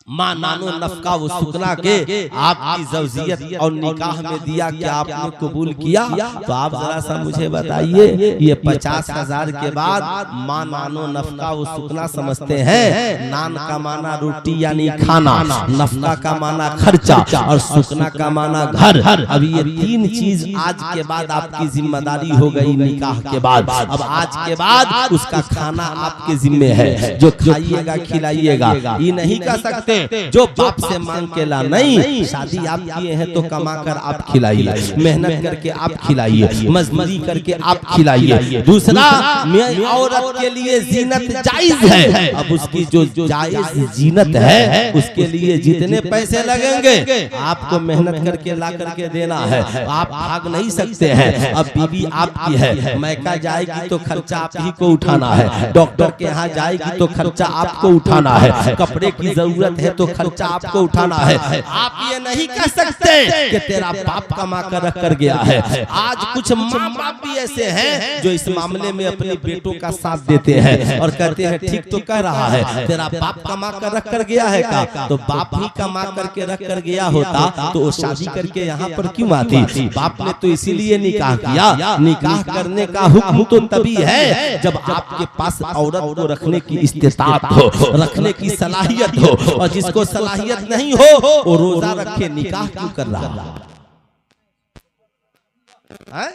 माँ नानो नफका वो सुकना के आपकी ज़ौजियत और निकाह में दिया, क्या आपने कबूल किया? तो आप जरा सा मुझे बताइए, ये 50,000 के बाद माँ नानो नफका वो सुकना समझते हैं। नान का माना रोटी यानी खाना, नफका का माना खर्चा और सुकना का माना घर। अब ये तीन चीज आज के बाद आपकी जिम्मेदारी हो गई निकाह के बाद। अब आज के बाद उसका खाना आपके जिम्मे है, जो खाइएगा खिलाइएगा। ये नहीं कह सकते जो बाप से मांग के ला, नहीं, शादी आप किए हैं तो कमा कर आप खिलाइए, मेहनत करके आप खिलाइए, मजदूरी करके आप खिलाइए। दूसरा, औरत के लिए जीनत जायज है। अब उसकी जो जायज जीनत है उसके लिए जितने पैसे लगेंगे आपको मेहनत करके ला करके देना है, आप भाग नहीं सकते हैं। अब बीवी आपकी है, मैका जाएगी तो खर्चा आप ही को उठाना है, डॉक्टर के यहाँ जाएगी तो खर्चा आपको उठाना है, कपड़े की जरूरत है तो खर्चा आपको उठाना है। आप ये नहीं कह सकते कि तेरा बाप कमा कर रख कर गया है। आज कुछ माँ बाप भी ऐसे हैं जो इस मामले में अपने बेटों का साथ देते हैं और कहते हैं ठीक तो कह रहा है, तेरा बाप कमा कर रख कर गया है का? तो बाप ही कमा करके रख कर गया होता तो वो शादी करके यहाँ पर क्यों आती? बाप ने तो इसीलिए निकाह किया। निकाह करने का हुक्म तो तभी है जब आपके पास औरत को रखने की इस्तेताअत हो, रखने की सलाहियत हो। और जिसको सलाहियत नहीं हो वो रोजा रखे, निकाह क्यों कर रहा है?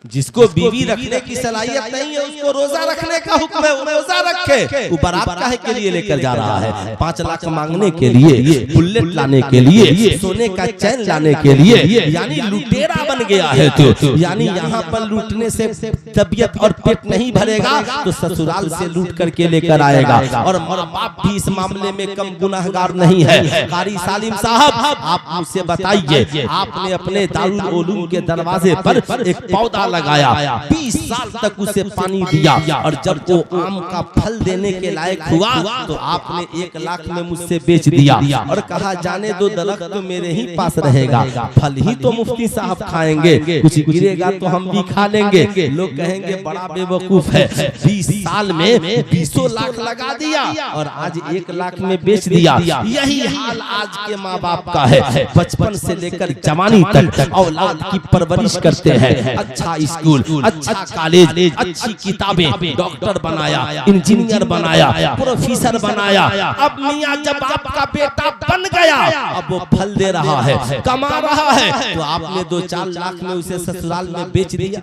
जिसको बीवी रखने की सलाहियत नहीं है उसको रोजा रखने का हुक्म है, वो रोजा रखे। वो बारात काहे के लिए लेकर जा रहा है? 5 लाख मांगने के लिए, बुलेट लाने के लिए, सोने का चैन लाने के लिए, यानी लुटेरा बन गया है। तो यानी यहाँ पर लूटने से तबीयत और पेट नहीं भरेगा तो ससुराल से लूट करके लेकर आएगा। और माँ बाप भी इस मामले में कम गुनाहगार नहीं है। कारी सालिम साहब, आप मुझसे बताइए, आपने अपने दारुल उलूम के दरवाजे पर एक पौधा लगाया, 20 साल तक उसे पानी दिया और जब वो आम का फल देने के लायक हुआ तो आपने 1 लाख में मुझसे बेच दिया और कहा जाने दो, दरख्त तो मेरे ही पास रहेगा, फल ही तो मुफ्ती साहब खाएंगे, कुछ गिरेगा तो हम भी खा लेंगे। लोग कहेंगे बड़ा बेवकूफ है, 20 साल में 20 लाख लगा दिया और आज 1 लाख में बेच दिया। यही हाल आज के माँ बाप का है। बचपन से लेकर जवानी तक औलाद की परवरिश करते हैं, अच्छा स्कूल, अच्छा कॉलेज, अच्छी किताबें, डॉक्टर बनाया, इंजीनियर बनाया, प्रोफेसर बनाया। अब मियां जब आपका बेटा बन गया, अब वो फल दे रहा है, कमा रहा है, तो आपने 2-4 लाख में उसे ससुराल में बेच दिया,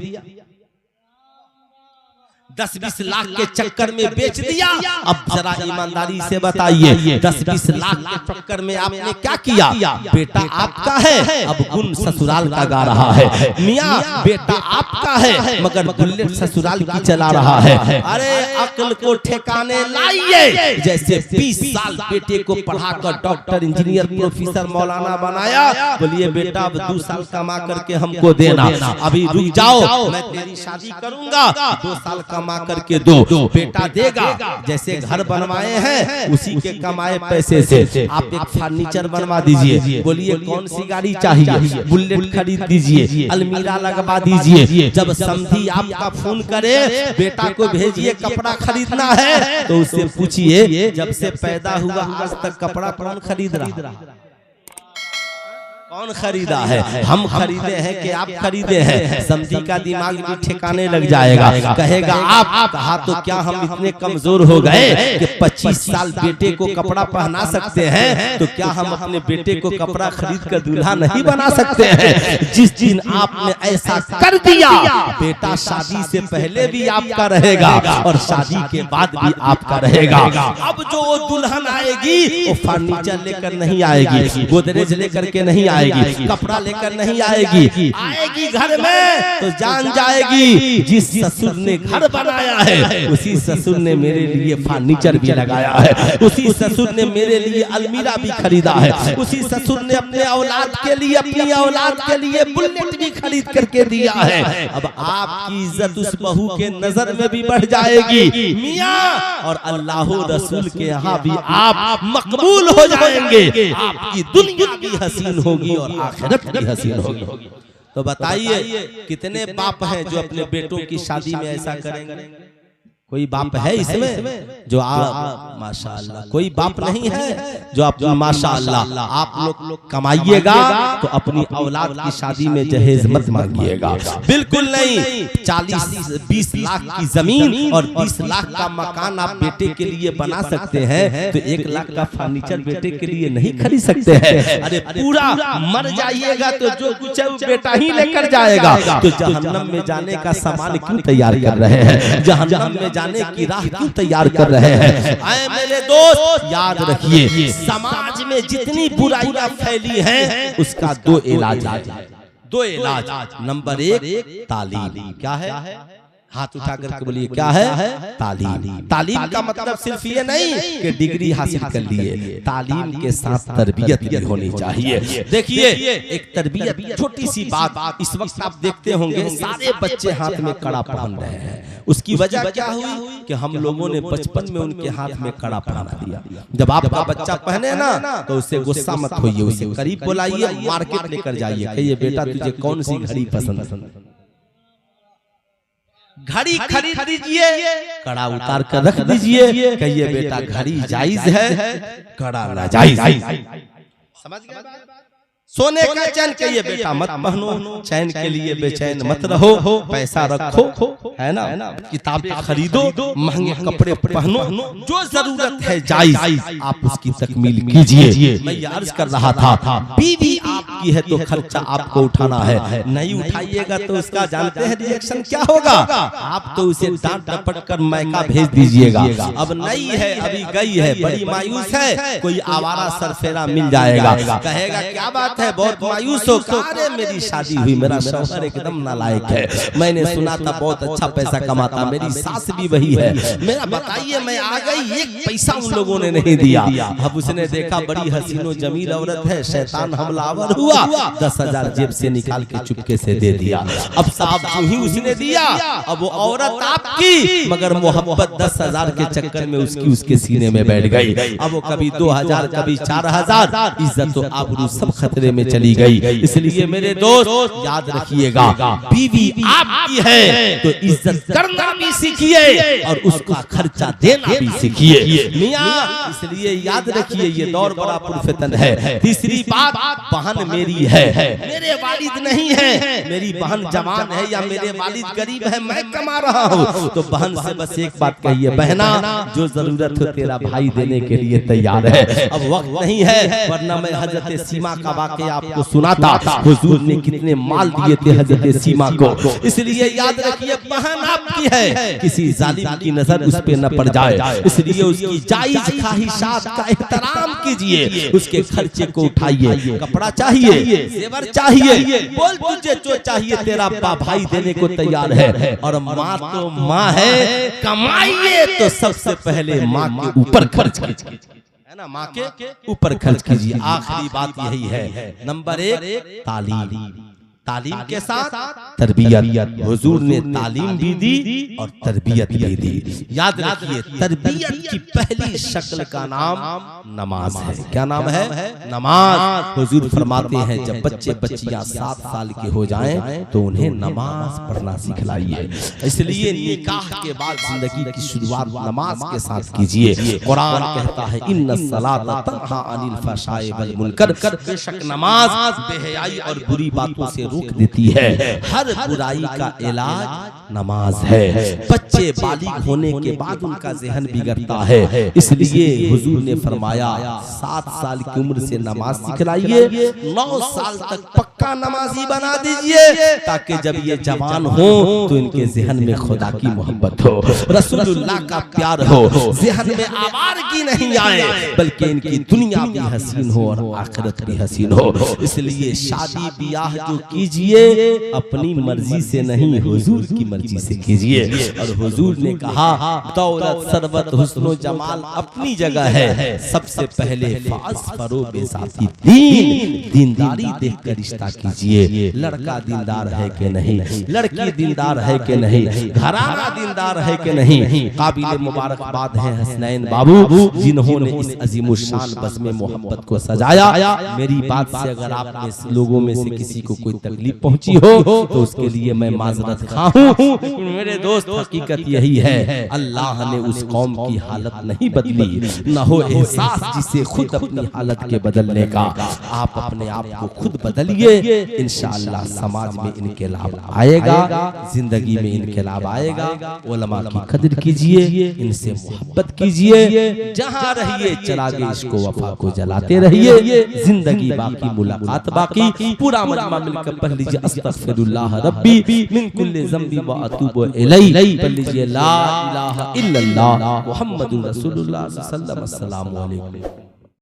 10-20 लाख के चक्कर में बेच दिया। अब जरा ईमानदारी से बताइए, 10-20 लाख के चक्कर में आपने क्या किया? बेटा आपका है, अब गुण ससुराल का गा रहा है। मियाँ बेटा आपका है मगर बुलेट ससुराल की चला रहा है। अरे अक्ल को ठिकाने लाइए। जैसे 20 साल बेटे को पढ़ाकर डॉक्टर, इंजीनियर, प्रोफेसर, मौलाना बनाया, बोलिए बेटा अब 2 साल कमा करके हमको देना, अभी रुक जाओ, मैं तेरी शादी करूंगा, 2 साल कमा करके दो। बेटा देगा। जैसे घर बनवाए हैं उसी के कमाए पैसे से आप एक फर्नीचर बनवा दीजिए, बोलिए कौन सी गाड़ी चाहिए, बुलेट खरीद दीजिए, अलमीरा लगवा दीजिए। जब समधी आपका फोन करे, बेटा को भेजिए कपड़ा खरीदना है, तो उससे पूछिए जब से पैदा हुआ आज तक कपड़ा कौन खरीद रहा, कौन खरीदा है? हम खरीदे हैं कि आप खरीदे हैं? समझी का दिमाग भी ठिकाने लग जाएगा, कहेगा आप कहा तो क्या हम इतने कमजोर हो गए कि 25 साल बेटे को कपड़ा पहना सकते हैं, तो क्या हम अपने बेटे को कपड़ा खरीद कर दूल्हा नहीं बना सकते हैं? जिस दिन आपने ऐसा कर दिया, बेटा शादी से पहले भी आपका रहेगा और शादी के बाद भी आपका रहेगा। अब जो दुल्हन आएगी वो फर्नीचर लेकर नहीं आएगी, गोदरेज लेकर के नहीं आएगी, कपड़ा लेकर नहीं आएगी, आएगी घर में तो जान जाएगी जिस ससुर ने घर बनाया है उसी ससुर ने मेरे लिए फर्नीचर भी लगाया है, उसी ससुर ने मेरे लिए अलमीरा भी खरीदा है, उसी ससुर ने अपने औलाद के लिए, अपनी औलाद के लिए बुलेट भी खरीद करके दिया है। अब आपकी इज्जत उस बहू के नजर में भी बढ़ जाएगी मियां, और अल्लाह रसूल के यहाँ भी आप मकबूल हो जाएंगे, आपकी दुनिया भी हसीन होगी और आखिरत भी हसीन होगी। तो बताइए कितने बाप हैं जो अपने बेटों की शादी में ऐसा करेंगे? कोई बाप है इसमें जो आप माशाअल्लाह, कोई बाप नहीं है जो आप माशाअल्लाह आप लोग कमाइएगा तो अपनी औलाद की शादी में जहेज मत मांगिएगा, बिल्कुल नहीं। 40-20 लाख की जमीन और 20 लाख का मकान आप बेटे के लिए बना सकते हैं, तो 1 लाख का फर्नीचर बेटे के लिए नहीं खरीद सकते हैं। अरे पूरा मर जाइएगा तो जो कुछ है वो बेटा ही लेकर जाएगा। तो जहन्नम में जाने का सामान क्यों तैयार कर रहे हैं, जहन्नम में जाने की राह क्यों तैयार कर रहे हैं। आए मेरे दोस्त याद रखिए, समाज में जितनी बुराइयां फैली हैं उसका 2 इलाज है, 2 इलाज। नंबर 1 तालीम। क्या है? हाथ उठा करके बोलिए क्या है? तालीम। तालीम का मतलब सिर्फ ये नहीं कि डिग्री हासिल कर लिए, तालीम के साथ तरबियत भी होनी चाहिए। देखिए एक तरबियत, छोटी सी बात, इस वक्त आप देखते होंगे सारे बच्चे हाथ में कड़ा पहन रहे हैं। उसकी वजह क्या हुई कि हम लोगों ने बचपन में उनके हाथ में कड़ा पहना दिया। जब आपका बच्चा पहने ना तो उससे गुस्सा मत होइए, उसे करीब बुलाइए, मार्केट लेकर जाइए, कहिए बेटा तुझे कौन सी घड़ी पसंद, घड़ी खरीद दीजिए, कड़ा उतार कर रख दीजिए, कहिए बेटा घड़ी जायज है, कड़ा नाजायज। समझ गए? सोने का चैन कहिए बेटा मत पहनो, चैन के लिए बेचैन मत रहो, पैसा रखो, है ना, किताबें खरीदो, महंगे कपड़े पहनो, जो जरूरत है जायज आप उसकी तकमील कीजिए। मैं ये अर्ज कर रहा था, बीवी आपकी है तो खर्चा आपको उठाना है, नहीं उठाइएगा तो उसका जानते हैं रिएक्शन क्या होगा। आप तो उसे डांट डपट कर मैका भेज दीजिएगा। अब नई है, अभी गई है, बड़ी मायूस है, कोई आवारा सरफेरा मिल जाएगा, कहेगा क्या बात है बहुत मायूस हो, अरे मेरी शादी हुई, मेरा शौहर एकदम नालायक है, मैंने सुना था बहुत अच्छा पैसा कमाता, मेरी सास भी वही है, मेरा बताइए मैं आ गई, 1 पैसा उन लोगों ने नहीं दिया। अब उसने देखा बड़ी हसीनो जमील औरत है, शैतान हमलावर हुआ, 10,000 जेब से निकाल के चुपके से दे दिया। अब साहब जो ही उसने दिया, अब वो औरत आपकी, मगर मोहब्बत 10,000 के चक्कर में उसके सीने में बैठ गई। अब वो कभी 2,000 कभी 4,000, इज्जत तो आबरू सब खतरे में चली गई। इसलिए मेरे दोस्त याद रखिएगा, बीवी आपकी है तो इज्जत करना भी सीखिए और उसका खर्चा देना भी सीखिए मियां। इसलिए याद रखिए ये दौर बड़ा पुरफितन है। तीसरी बात, बहन मेरी है, मेरे वालिद नहीं है, मेरी बहन जवान है या मेरे वालिद गरीब है, मैं कमा रहा हूँ, तो बहन से बस एक बात कहिए, बहना जो जरूरत हो तेरा भाई देने के लिए तैयार है। अब वक्त नहीं है, वरना मैं हजरत सीमा का वाक़या आपको सुनाता, हुजूर ने कितने माल दिए थे हजरत सीमा को। इसलिए याद रखिए बहन आपकी है, किसी जालिम की नजर उस पे न पड़ जाए, इसलिए उसकी जायज ख्वाहिशात का एहतराम कीजिए, उसके खर्चे को उठाइए। कपड़ा चाहिए, जेवर चाहिए, बोल तुझे जो चाहिए तेरा भाई देने को तैयार है। और माँ तो माँ है, कमाइए तो सबसे पहले माँ के ऊपर खर्च कीजिए, है ना, माँ के ऊपर खर्च कीजिए। आखिरी बात यही है, नंबर 1 तालीम, तालीम के साथ तरबियत। हुजूर ने तालीम भी दी और तरबियत भी दी। याद रखिए तरबियत की पहली शक्ल का नाम नमाज है। क्या नाम है? नमाज। हुजूर फरमाते हैं जब बच्चे बच्चियां 7 साल के हो जाएं तो उन्हें नमाज पढ़ना सिखलाइए। इसलिए निकाह के बाद जिंदगी की शुरुआत नमाज के साथ कीजिए। कुरान कहता है इन्नस्सलाता तन्हा अनिल फहशाए वल मुनकर, बेशक नमाज बेहयाई और बुरी बातों से रोक देती है। हर बुराई का इलाज नमाज है। बच्चे बालिग होने के बाद उनका ज़हन बिगड़ता है, इसलिए हुजूर ने फरमाया 7 साल की उम्र से नमाज सिखलाइए, 9 साल तक पक्का नमाजी बना दीजिए, ताकि जब ये जवान हो तो इनके ज़हन में खुदा की मोहब्बत हो, रसूलुल्लाह का प्यार हो, ज़हन में आवारगी नहीं आए, बल्कि इनकी दुनिया भी हसीन हो और आखिरत भी हसीन हो। इसलिए शादी ब्याह जो कीजिए अपनी मर्जी से नहीं, हुजूर की मर्जी से कीजिए। और हुजूर ने कहा दौलत सरवत हुस्न जमाल अपनी जगह है, सबसे पहले फास फरो बेसाती दीन, दीनदारी देखकर रिश्ता कीजिए। लड़का दीनदार है कि नहीं, लड़की दीनदार है कि नहीं, घराना दीनदार है कि नहीं। काबिल मुबारकबाद है हसनैन बाबू जिन्होंने इस अजीमुशान बज़्म मोहब्बत को सजाया। मेरी बात से अगर आप में लोगों में से किसी को कोई तकलीफ पहुंची हो तो उसके लिए मैं माजरत खा हूं। मेरे दोस्त, हकीकत यही है, अल्लाह ने उस कौम की हालत नहीं बदली, न हो एहसास जिसे खुद अपनी हालत के बदलने का। आप अपने आप को खुद बदलिए, इंशाअल्लाह समाज में इनकलाब आएगा, जिंदगी में इनकलाब आएगा। उलमा की कदर कीजिए, इनसे मोहब्बत कीजिए, जहां रहिए चरागे इश्को वफा को जलाते रहिए। जिंदगी बाकी, मुलाकात बाकी। पूरा मजमा मिलकर पढ़ लीजिए अस्तगफिरुल्लाह रब्बी मिन कुल्लि ज़ंबि व अतूबु इलैहि। पढ़ लीजिए ला इलाहा इल्लल्लाह मुहम्मदुर रसूलुल्लाह सल्लल्लाहु अलैहि वसल्लम।